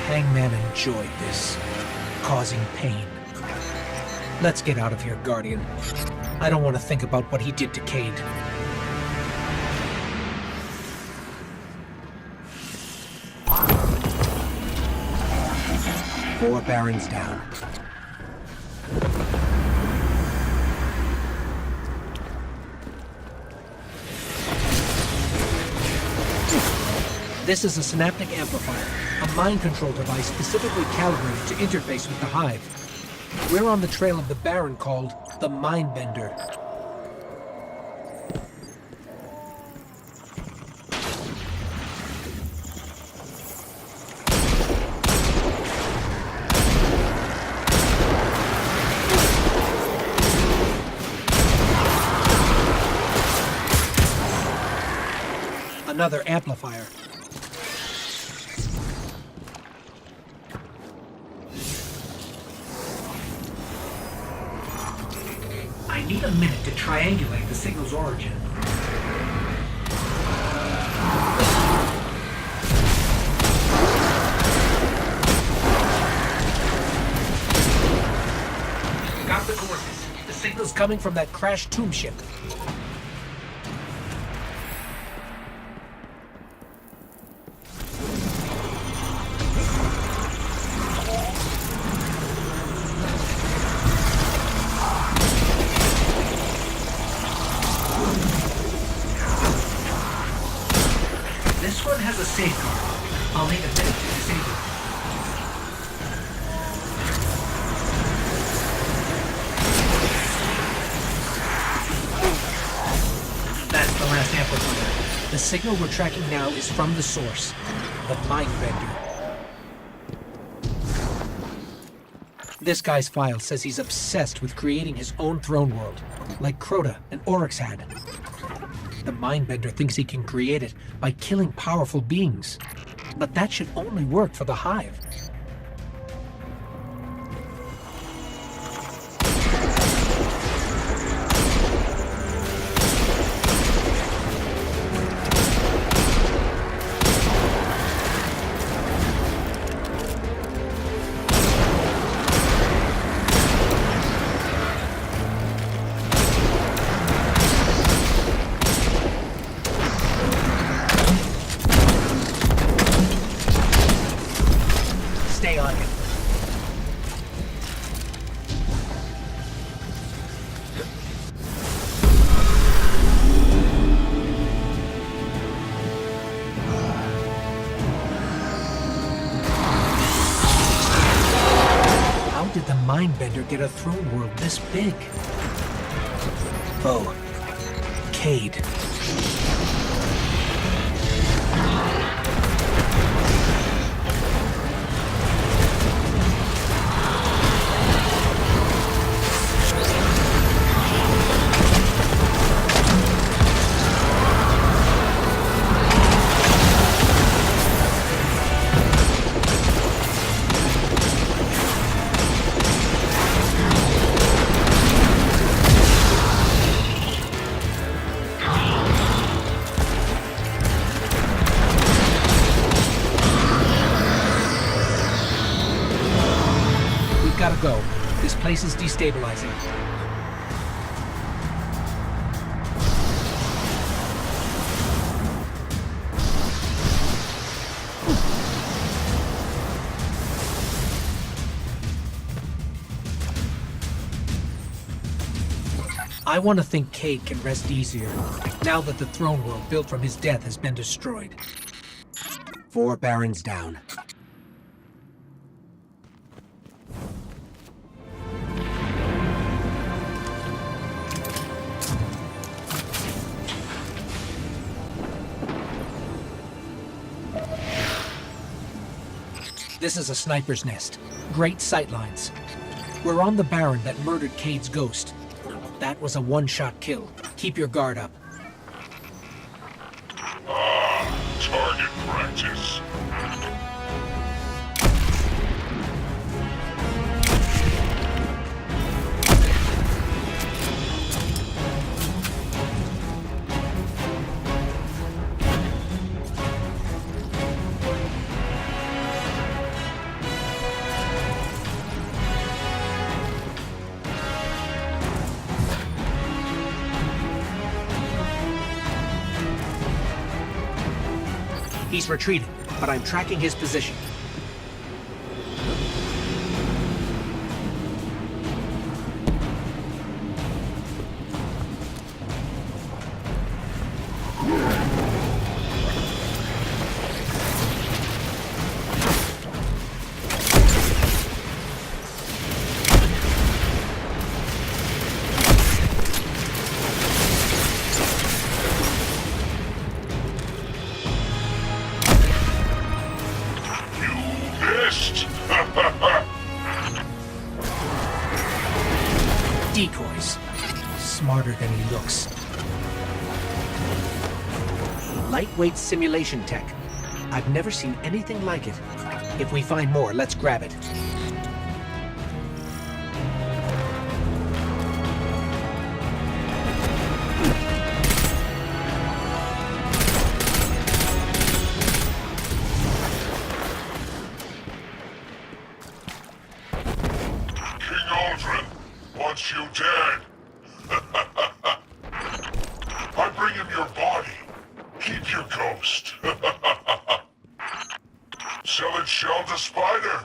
Hangman enjoyed this, causing pain. Let's get out of here, Guardian. I don't want to think about what he did to Cayde. 4 Barons down. This is a synaptic amplifier, a mind control device specifically calibrated to interface with the Hive. We're on the trail of the Baron called the Mindbender. Another amplifier.
I need a minute to triangulate the signal's origin.
Got the coordinates. The signal's coming from that crashed tomb ship.
This one has a safeguard. I'll need a minute to disable it.
That's the last amplifier. The signal we're tracking now is from the source, the Mindbender. This guy's file says he's obsessed with creating his own throne world, like Crota and Oryx had. The Mindbender thinks he can create it by killing powerful beings. But that should only work for the Hive. Stay on him. How did the Mindbender get a throne world this big? Oh, Cayde. Gotta go. This place is destabilizing. I want to think Cayde can rest easier, now that the throne world built from his death has been destroyed.
4 barons down.
This is a sniper's nest. Great sightlines. We're on the Baron that murdered Cayde's ghost. That was a one-shot kill. Keep your guard up.
Target practice.
He's retreating, but I'm tracking his position. Decoys. Smarter than he looks. Lightweight simulation tech. I've never seen anything like it. If we find more, let's grab it.
King Uldrin wants you dead. I bring him your body. Keep your ghost. Sell its shell to Spider.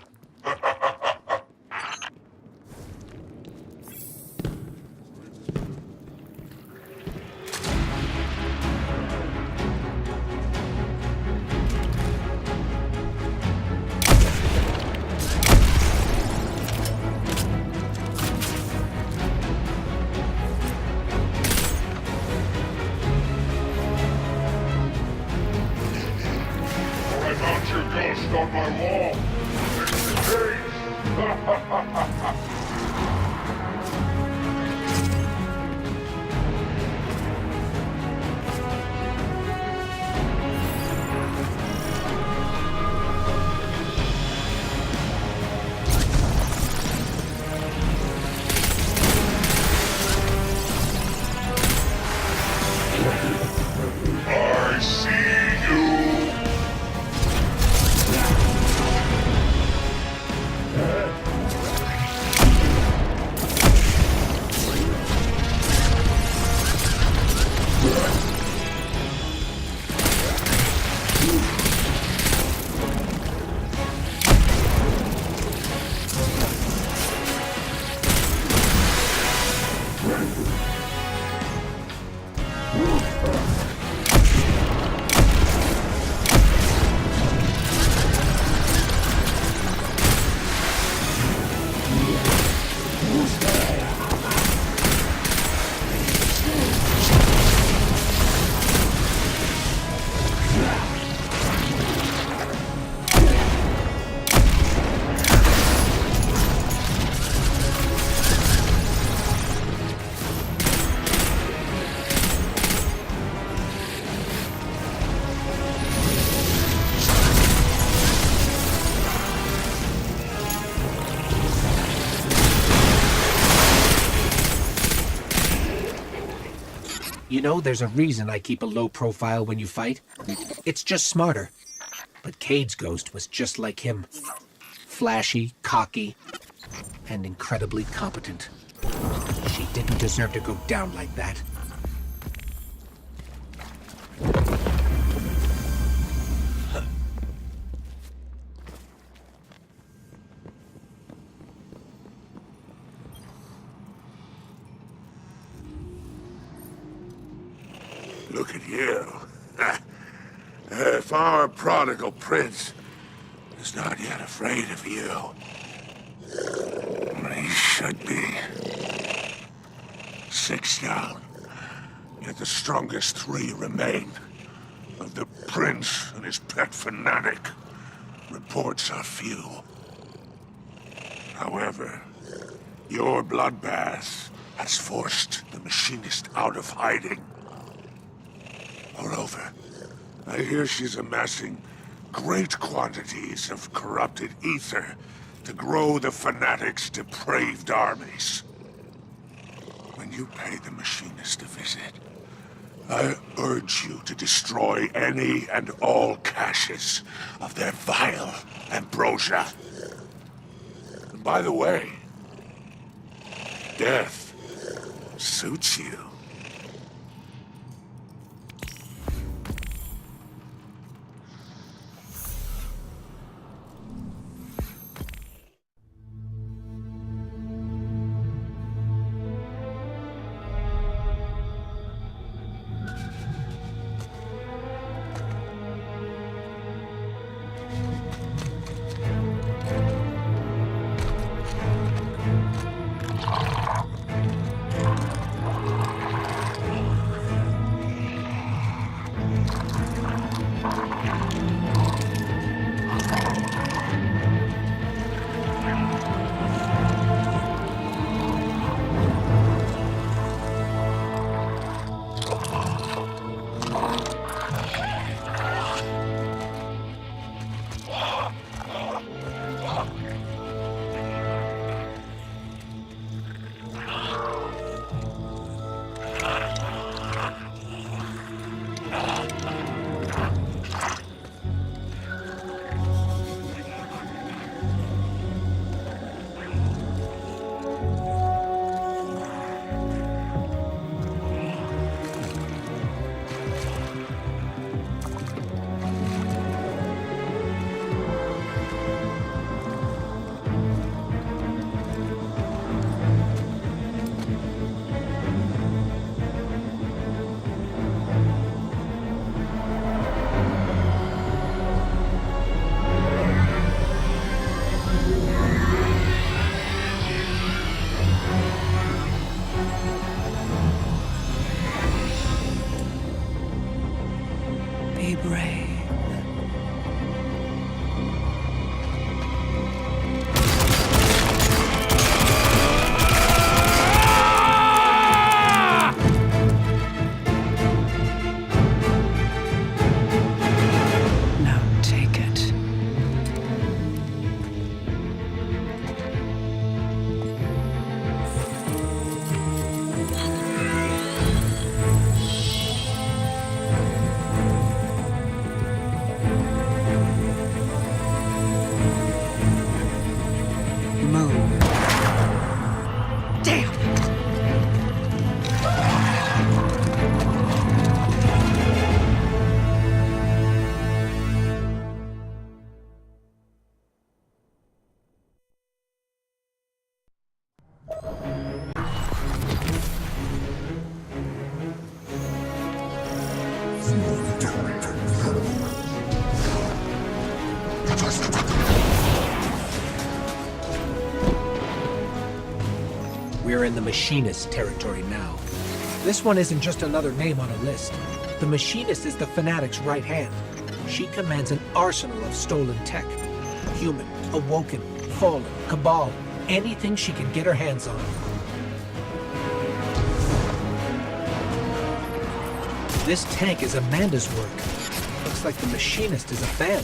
I found your ghost on my wall. It's the I see you.
You know, there's a reason I keep a low profile when you fight. It's just smarter. But Cayde's ghost was just like him. Flashy, cocky, and incredibly competent. She didn't deserve to go down like that.
Look at you. If our prodigal prince is not yet afraid of you, he should be. 6 down, yet the strongest 3 remain. Of the prince and his pet fanatic, reports are few. However, your bloodbath has forced the machinist out of hiding. Moreover, I hear she's amassing great quantities of corrupted ether to grow the fanatic's depraved armies. When you pay the machinist a visit, I urge you to destroy any and all caches of their vile ambrosia. And by the way, death suits you.
Be brave. Now take it. Move.
Damn! We're in the Machinist territory now. This one isn't just another name on a list. The Machinist is the Fanatic's right hand. She commands an arsenal of stolen tech. Human, Awoken, Fallen, Cabal, anything she can get her hands on. This tank is Amanda's work. Looks like the Machinist is a fan.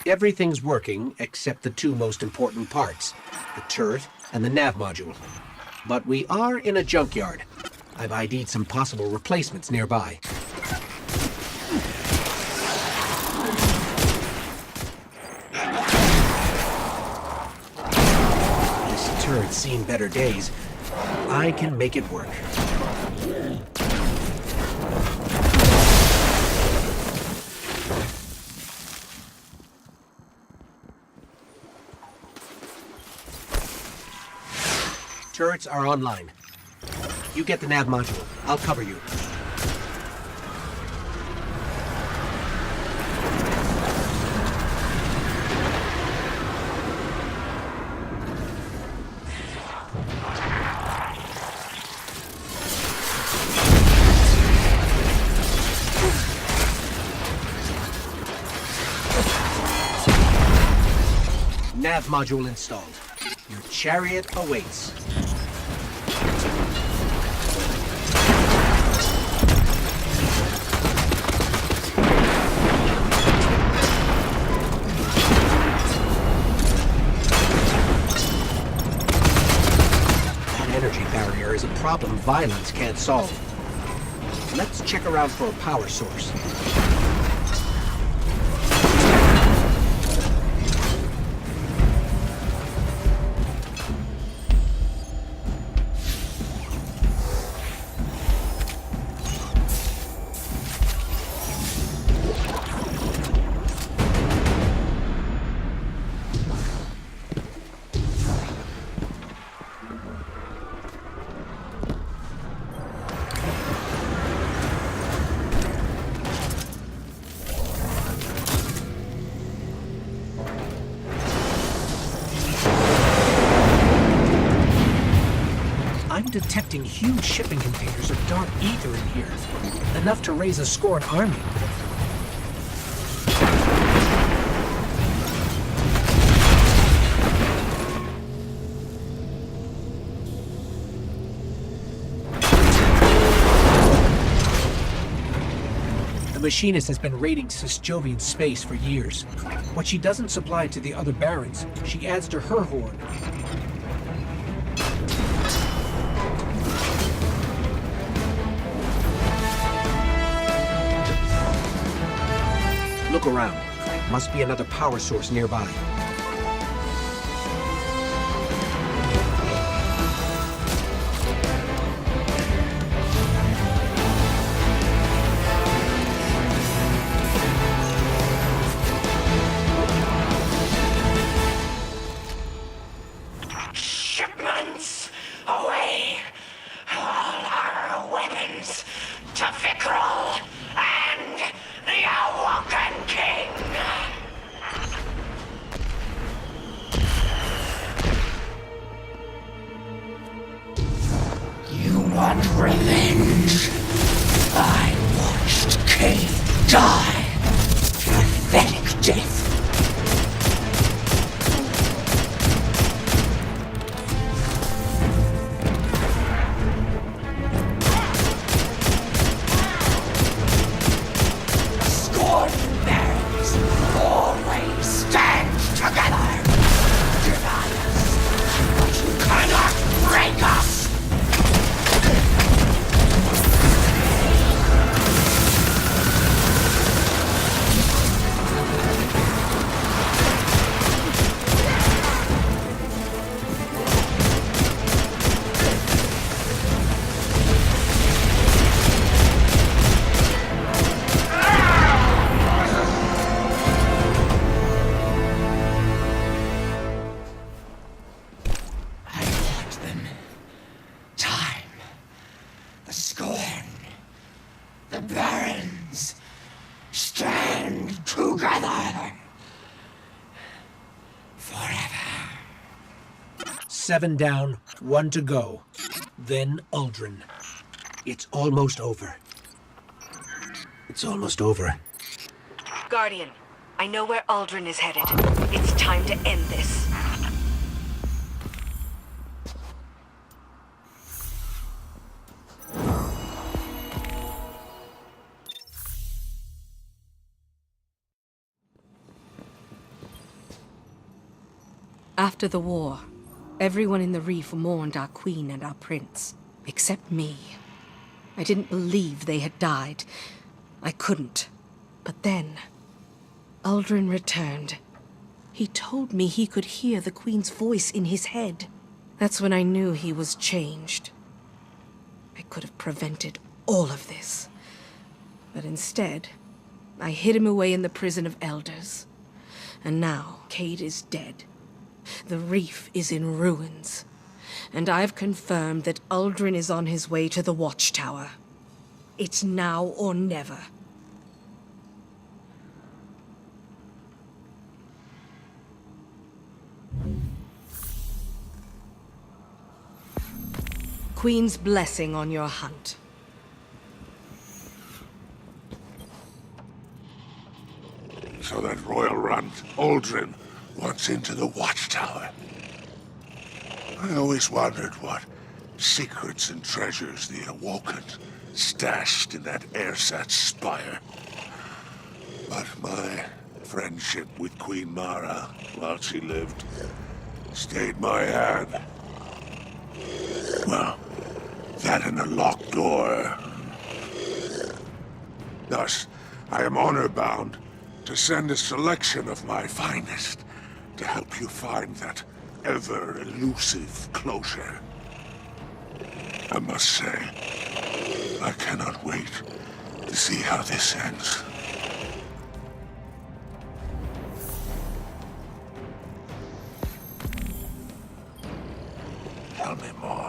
Everything's working except the two most important parts, the turret and the nav module. But we are in a junkyard. I've ID'd some possible replacements nearby. This turret's seen better days. I can make it work. Turrets are online. You get the nav module. I'll cover you. Nav module installed. Your chariot awaits. Is a problem violence can't solve. Let's check around for a power source. I'm detecting huge shipping containers of dark ether in here. Enough to raise a Scorn army. The machinist has been raiding Sysjovian space for years. What she doesn't supply to the other barons, she adds to her hoard. Look around. Must be another power source nearby.
Shipments away! All our weapons to Vickrell and the Awoken King! You want revenge? I watched Cayde die. Pathetic death.
Seven down, one to go. Then Uldrin. It's almost over. It's almost over.
Guardian, I know where Uldrin is headed. It's time to end this.
After the war, everyone in the Reef mourned our queen and our prince, except me. I didn't believe they had died. I couldn't. But then, Uldrin returned. He told me he could hear the queen's voice in his head. That's when I knew he was changed. I could have prevented all of this. But instead, I hid him away in the prison of elders. And now, Cayde is dead. The Reef is in ruins. And I've confirmed that Uldrin is on his way to the Watchtower. It's now or never. Queen's blessing on your hunt.
So that royal runt, Uldrin, wants into the Watchtower. I always wondered what secrets and treasures the Awoken stashed in that airsat spire. But my friendship with Queen Mara, while she lived, stayed my hand. Well, that and a locked door. Thus, I am honor-bound to send a selection of my finest to help you find that ever-elusive closure. I must say, I cannot wait to see how this ends. Tell me more.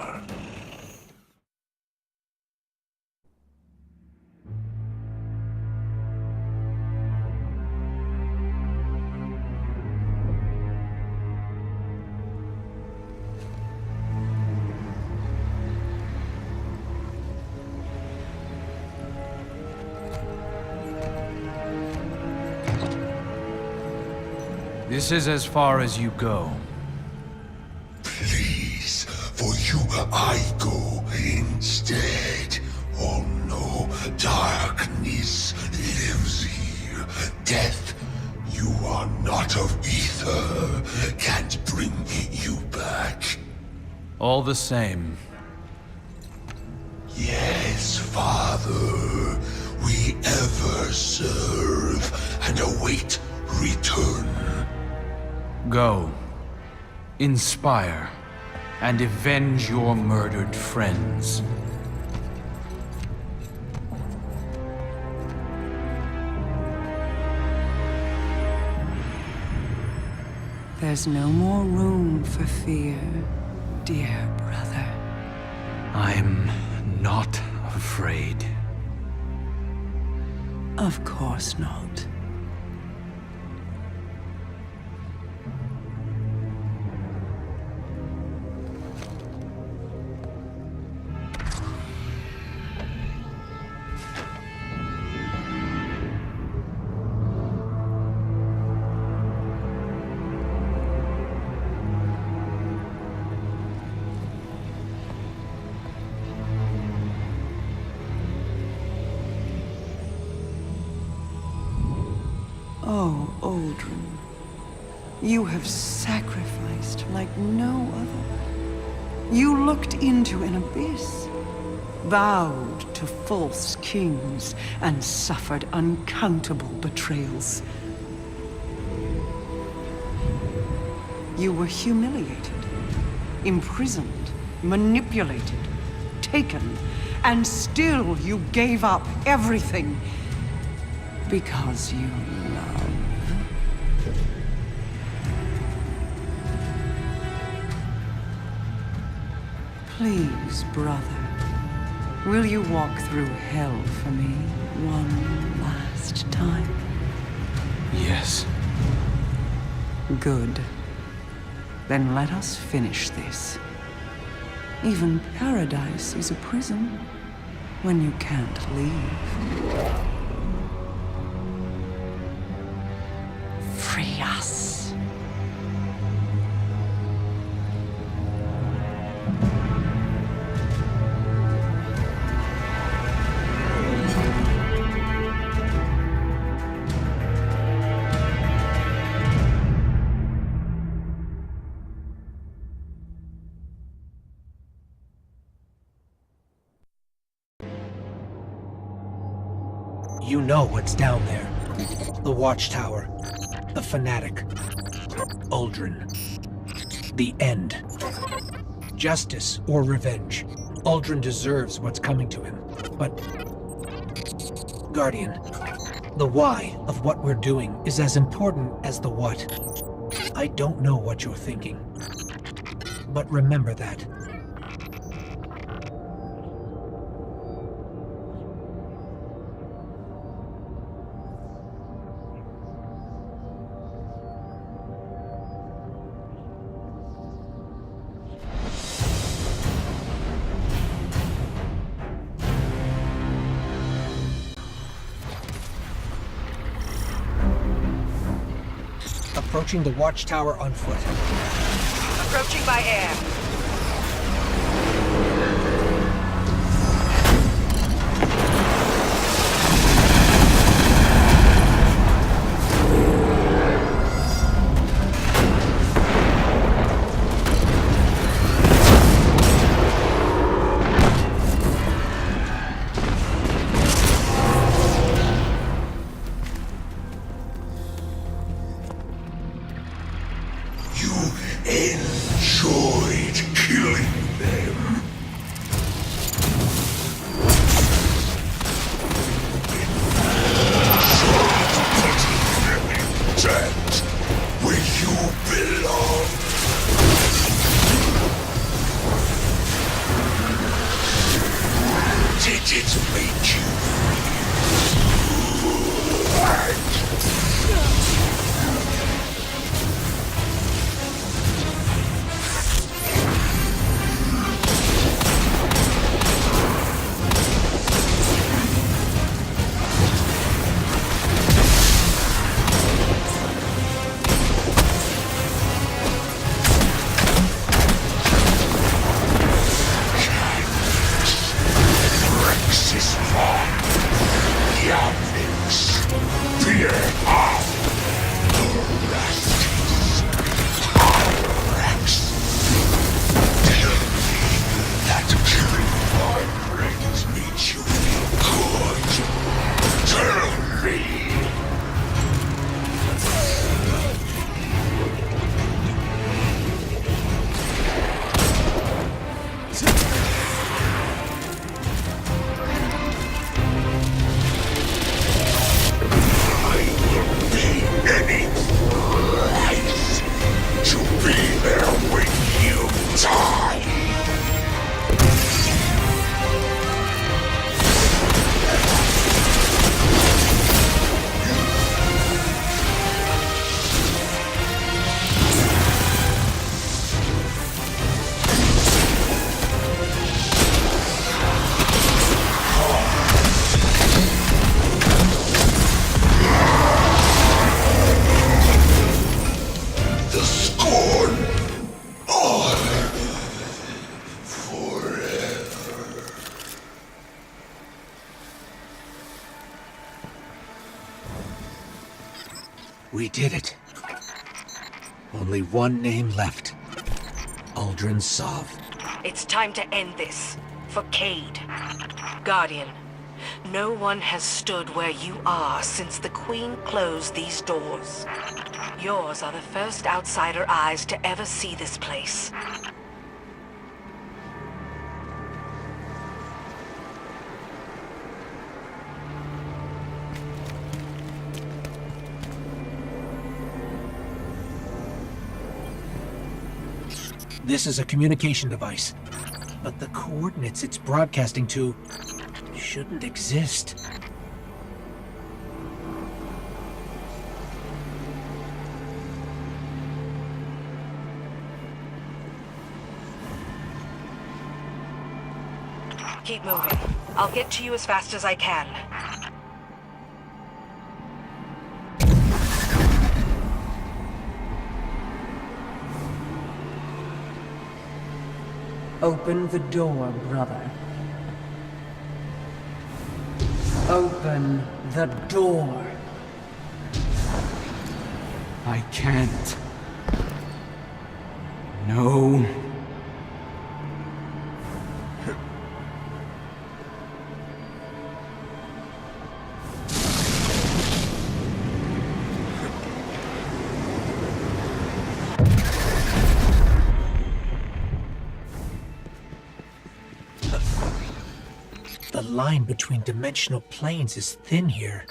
This is as far as you go.
Please, for you I go instead. Oh no, darkness lives here. Death, you are not of ether. Can't bring you back.
All the same.
Yes, Father. We ever serve and await return.
Go. Inspire. And avenge your murdered friends.
There's no more room for fear, dear brother.
I'm not afraid.
Of course not. Oh, Uldrin, you have sacrificed like no other. You looked into an abyss, vowed to false kings, and suffered uncountable betrayals. You were humiliated, imprisoned, manipulated, taken, and still you gave up everything because you love. Please, brother, will you walk through hell for me one last time?
Yes.
Good. Then let us finish this. Even paradise is a prison when you can't leave. Free us.
You know what's down there. The Watchtower. The Fanatic. Uldrin. The end. Justice or revenge. Uldrin deserves what's coming to him. But... Guardian, the why of what we're doing is as important as the what. I don't know what you're thinking. But remember that. Approaching the Watchtower on foot.
Approaching by air.
Enjoyed killing them. Enjoyed putting them in where you belong. Did it make you
We did it. Only one name left. Uldrin Sov.
It's time to end this. For Cayde. Guardian, no one has stood where you are since the Queen closed these doors. Yours are the first outsider eyes to ever see this place.
This is a communication device, but the coordinates it's broadcasting to shouldn't exist.
Keep moving. I'll get to you as fast as I can.
Open the door, brother. Open the door.
I can't. No.
line between dimensional planes is thin here.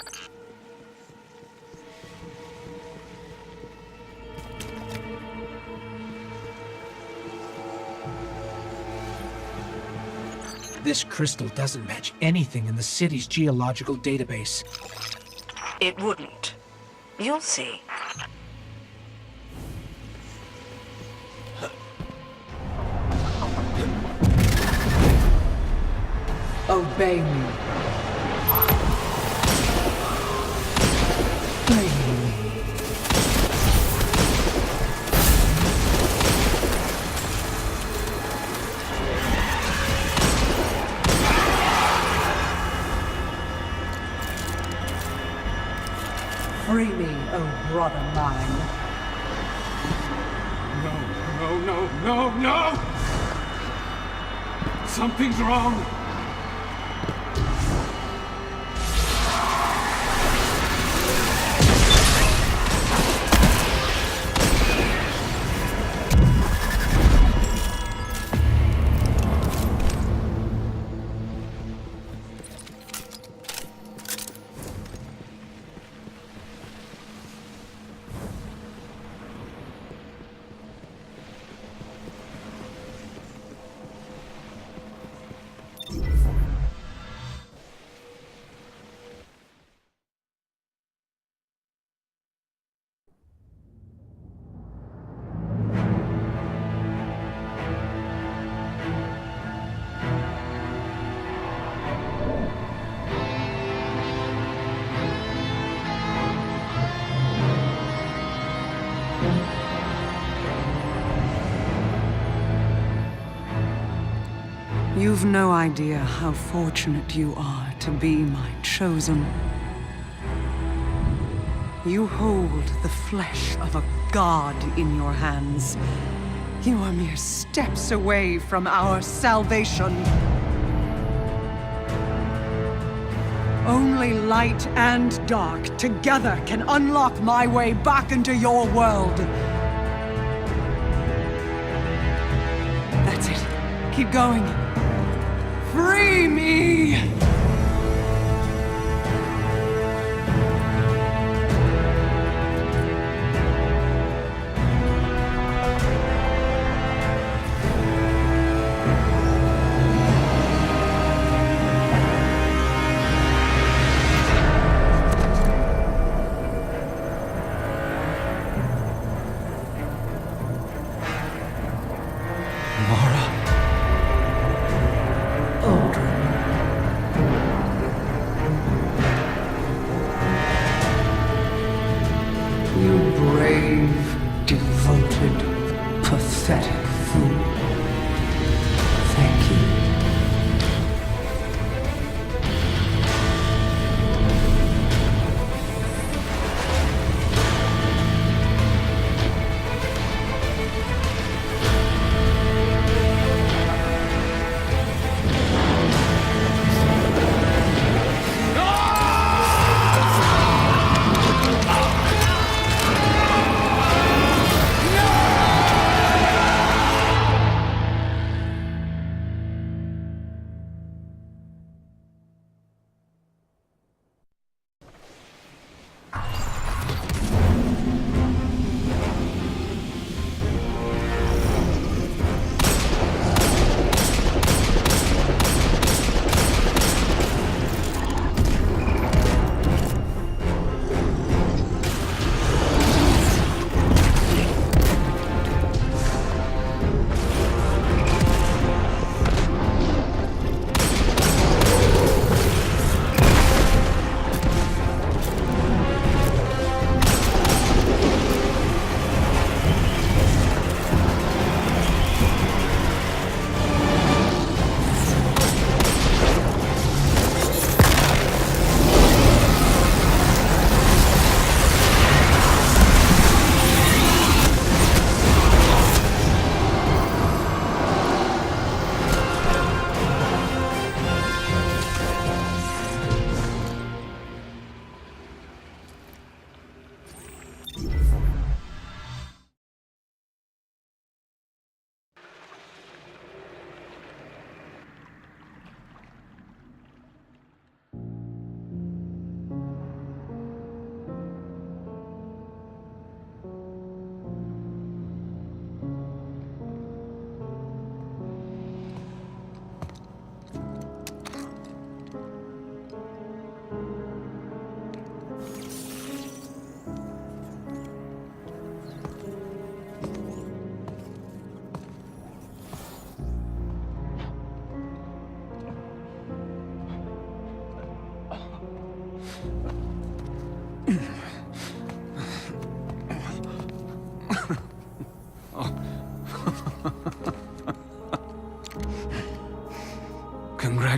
This crystal doesn't match anything in the city's geological database.
It wouldn't. You'll see.
Obey me. Obey me. Free me, oh brother mine.
No! Something's wrong!
You've no idea how fortunate you are to be my chosen. You hold the flesh of a god in your hands. You are mere steps away from our salvation. Only light and dark together can unlock my way back into your world. That's it. Keep going. Free me!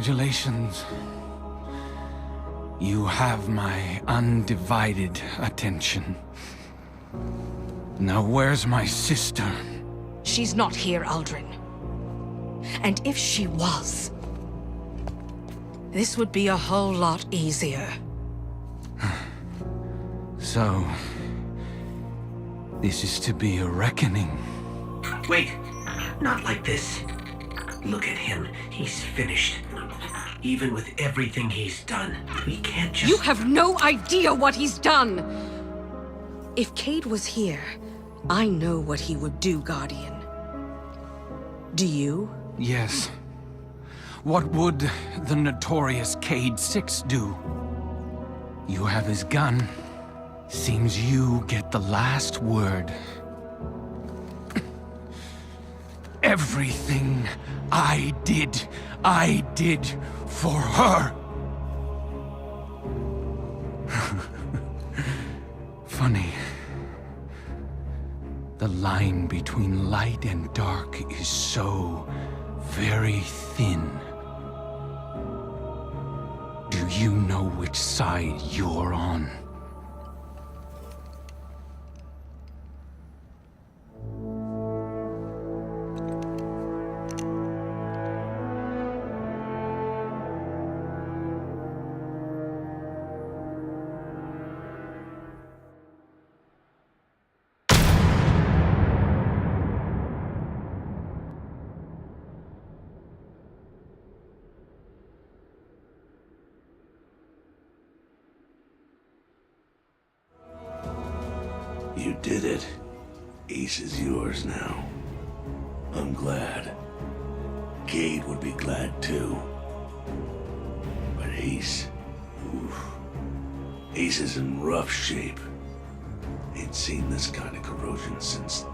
Congratulations. You have my undivided attention. Now where's my sister?
She's not here, Uldrin. And if she was, this would be a whole lot easier.
So, this is to be a reckoning.
Wait, not like this. Look at him. He's finished. Even with everything he's done, we can't just...
You have no idea what he's done! If Cayde was here, I know what he would do, Guardian. Do you?
Yes. What would the notorious Cayde 6 do? You have his gun. Seems you get the last word. Everything I did for her. Funny. The line between light and dark is so very thin. Do you know which side you're on?
You did it. Ace is yours now. I'm glad. Cayde would be glad too. But Ace... oof. Ace is in rough shape. Ain't seen this kind of corrosion since...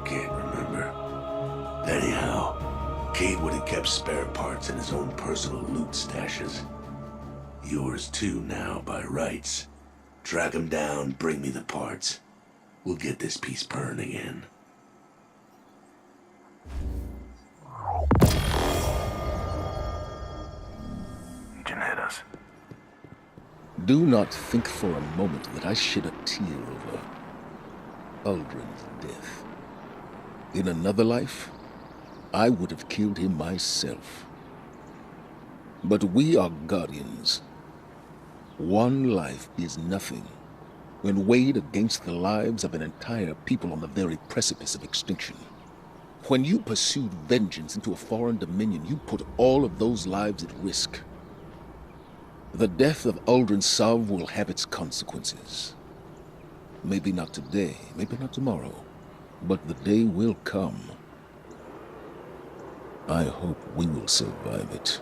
can't remember. Anyhow, Cayde would have kept spare parts in his own personal loot stashes. Yours too now, by rights. Track him down, bring me the parts. We'll get this piece purring again.
You can hit us. Do not think for a moment that I shed a tear over Uldrin's death. In another life, I would have killed him myself. But we are guardians. One life is nothing when weighed against the lives of an entire people on the very precipice of extinction. When you pursued vengeance into a foreign dominion, you put all of those lives at risk. The death of Ulrin Sov will have its consequences. Maybe not today, maybe not tomorrow, but the day will come. I hope we will survive it.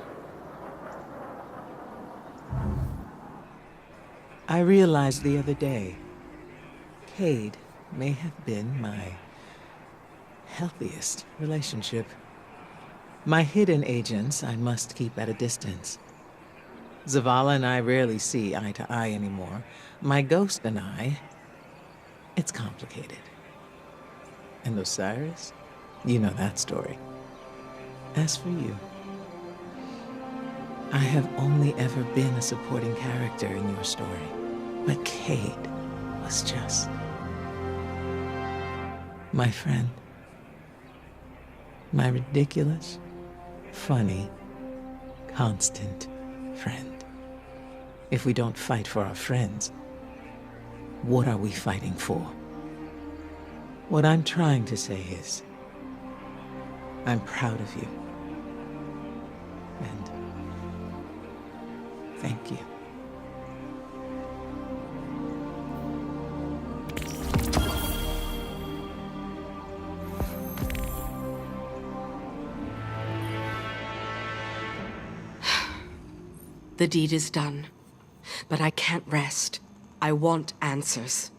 I realized the other day, Cayde may have been my healthiest relationship. My hidden agents I must keep at a distance. Zavala and I rarely see eye to eye anymore. My ghost and I, it's complicated. And Osiris, you know that story. As for you, I have only ever been a supporting character in your story, but Cayde was just my friend. My ridiculous, funny, constant friend. If we don't fight for our friends, what are we fighting for? What I'm trying to say is, I'm proud of you. And thank you.
The deed is done, but I can't rest. I want answers.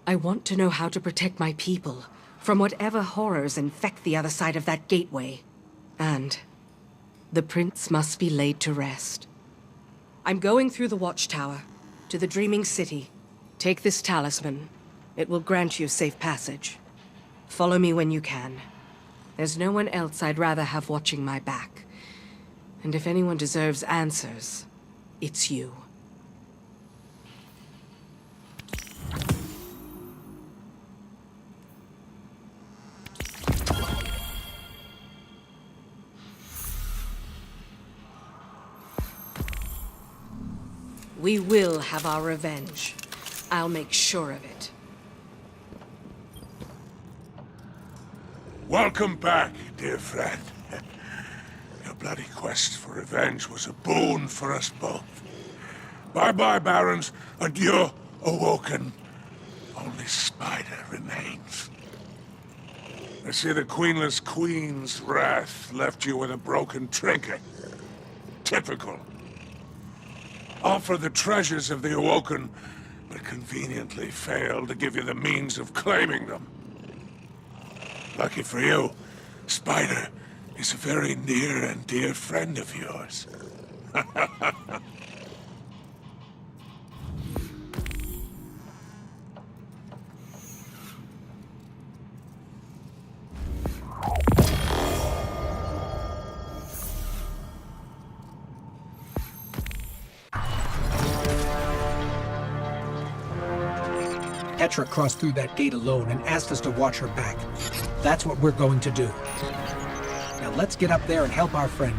I want to know how to protect my people from whatever horrors infect the other side of that gateway. And the prince must be laid to rest. I'm going through the watchtower to the Dreaming City. Take this talisman. It will grant you safe passage. Follow me when you can. There's no one else I'd rather have watching my back. And if anyone deserves answers, it's you. We will have our revenge. I'll make sure of it.
Welcome back, dear friend. Your bloody quest for revenge was a boon for us both. Bye-bye, Barons. Adieu, Awoken. Only Spider remains. I see the Queenless Queen's wrath left you with a broken trinket. Typical. Offer the treasures of the Awoken, but conveniently fail to give you the means of claiming them. Lucky for you, Spider is a very near and dear friend of yours.
Petra crossed through that gate alone and asked us to watch her back. That's what we're going to do. Now let's get up there and help our friend.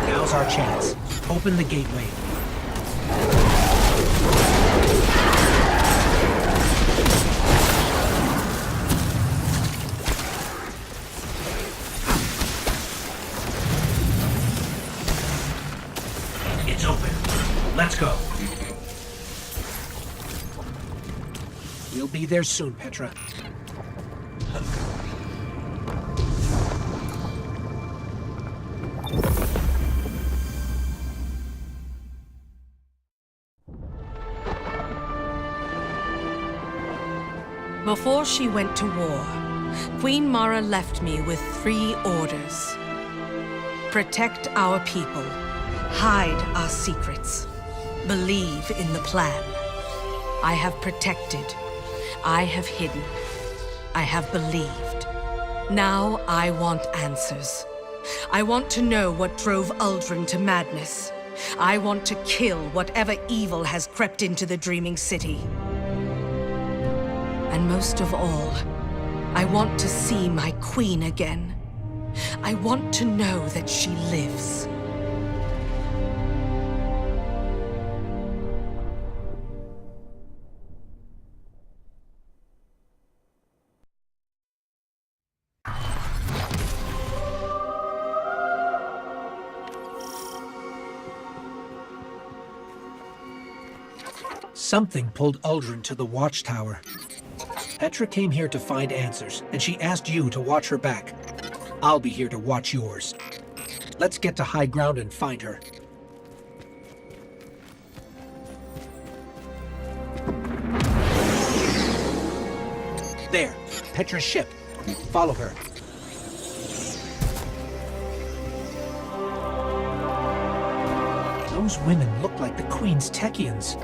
Now's our chance. Open the gateway.
It's open. Let's go.
We'll be there soon, Petra.
Before she went to war, Queen Mara left me with 3 orders. Protect our people. Hide our secrets. Believe in the plan. I have protected. I have hidden. I have believed. Now I want answers. I want to know what drove Uldrin to madness. I want to kill whatever evil has crept into the Dreaming City. And most of all, I want to see my queen again. I want to know that she lives.
Something pulled Uldrin to the watchtower. Petra came here to find answers, and she asked you to watch her back. I'll be here to watch yours. Let's get to high ground and find her. There, Petra's ship. Follow her. Those women look like the Queen's Techians.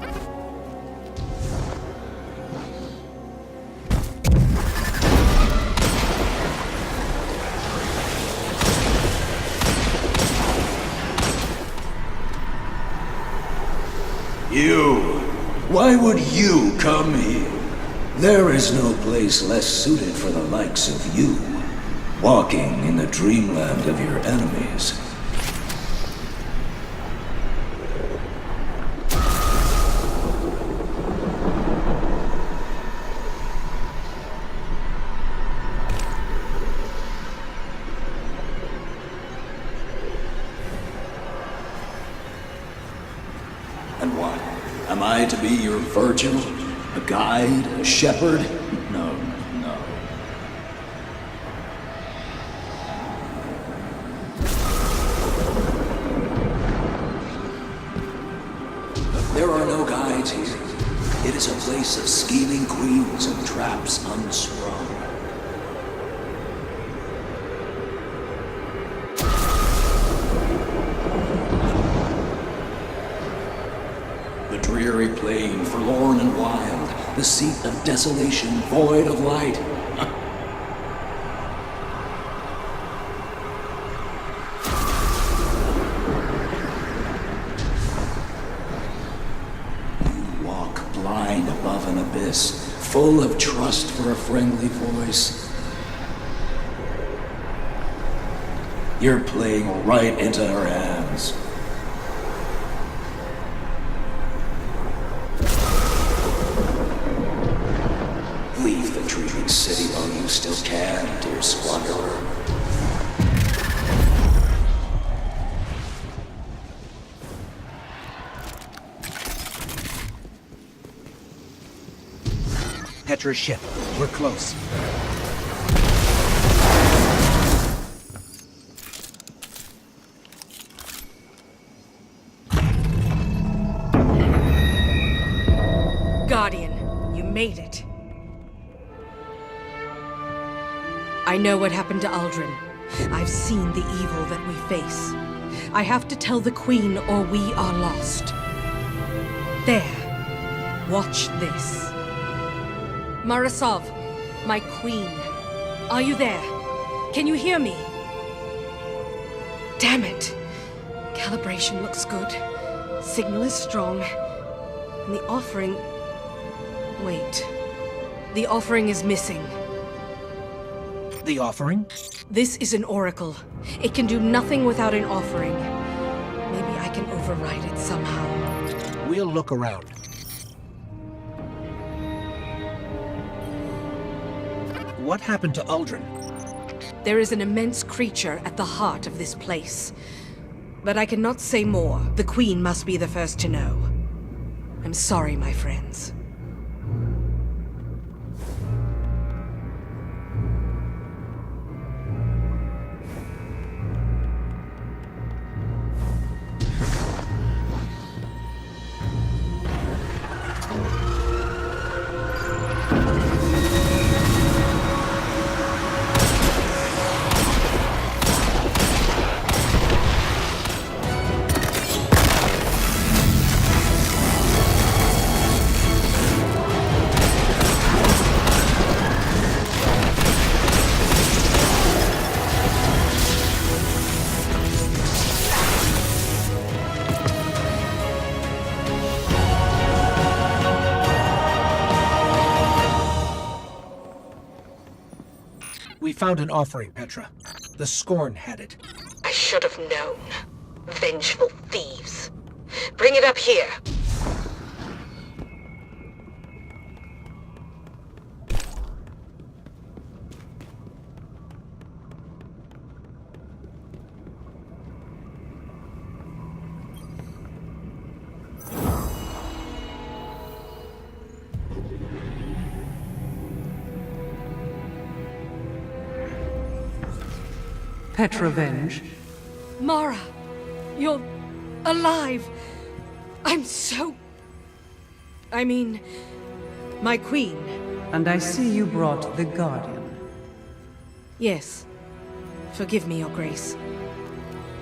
You! Why would you come here? There is no place less suited for the likes of you, walking in the dreamland of your enemies. And what? Am I to be your virgin? A guide? A shepherd? No, no. There are no guides here. It is a place of scheming queens and traps unsprung.
forlorn and wild, the seat of desolation, void of light. You walk blind above an abyss, full of trust for a friendly voice. You're playing right into her hands. Leave the dreaming city while you still can, dear squanderer.
Petra's ship. We're close.
Guardian, you made it. I know what happened to Uldrin. I've seen the evil that we face. I have to tell the Queen or we are lost. There. Watch this. Marasov, my queen. Are you there? Can you hear me? Damn it. Calibration looks good. Signal is strong. And the offering... Wait. The offering is missing.
The offering?
This is an oracle. It can do nothing without an offering. Maybe I can override it somehow.
We'll look around. What happened to Uldrin?
There is an immense creature at the heart of this place. But I cannot say more. The Queen must be the first to know. I'm sorry, my friends.
We found an offering, Petra. The Scorn had it.
I should have known. Vengeful thieves. Bring it up here.
Petrovenge.
Mara, you're alive. I'm so... I mean, my queen.
And I see you brought the Guardian.
Yes. Forgive me, Your Grace.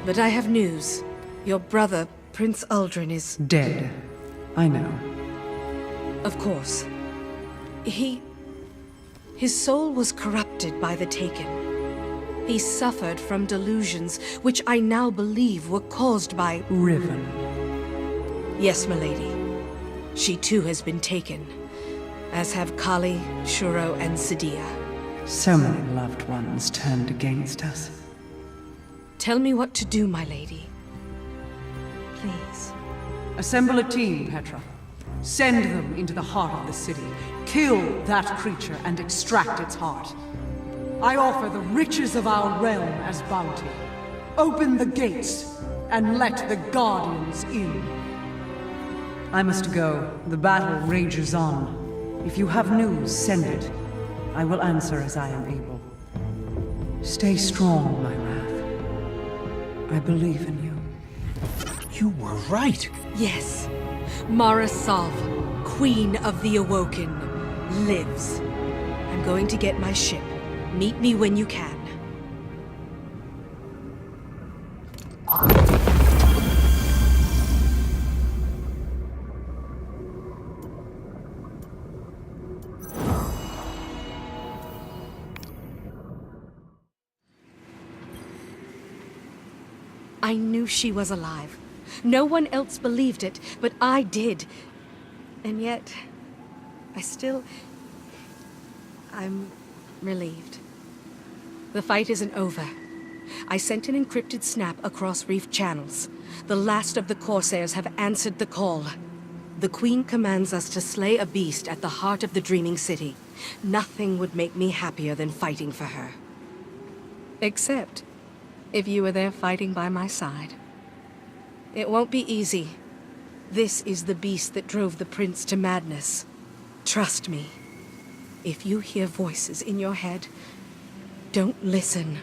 But I have news. Your brother, Prince Uldrin, is...
Dead. I know.
Of course. His soul was corrupted by the Taken. He suffered from delusions, which I now believe were caused by...
Riven.
Yes, milady. She too has been taken, as have Kali, Shuro, and Sadia.
So many loved ones turned against us.
Tell me what to do, my lady. Please.
Assemble a team, Petra. Send them into the heart of the city. Kill that creature and extract its heart. I offer the riches of our realm as bounty. Open the gates and let the Guardians in. I must go. The battle rages on. If you have news, send it. I will answer as I am able. Stay strong, my Wrath. I believe in you.
You were right.
Yes. Mara Sov, Queen of the Awoken, lives. I'm going to get my ship. Meet me when you can. I knew she was alive. No one else believed it, but I did. And yet, I'm relieved. The fight isn't over. I sent an encrypted snap across Reef channels. The last of the Corsairs have answered the call. The Queen commands us to slay a beast at the heart of the Dreaming City. Nothing would make me happier than fighting for her. Except if you were there fighting by my side. It won't be easy. This is the beast that drove the prince to madness. Trust me. If you hear voices in your head, don't listen.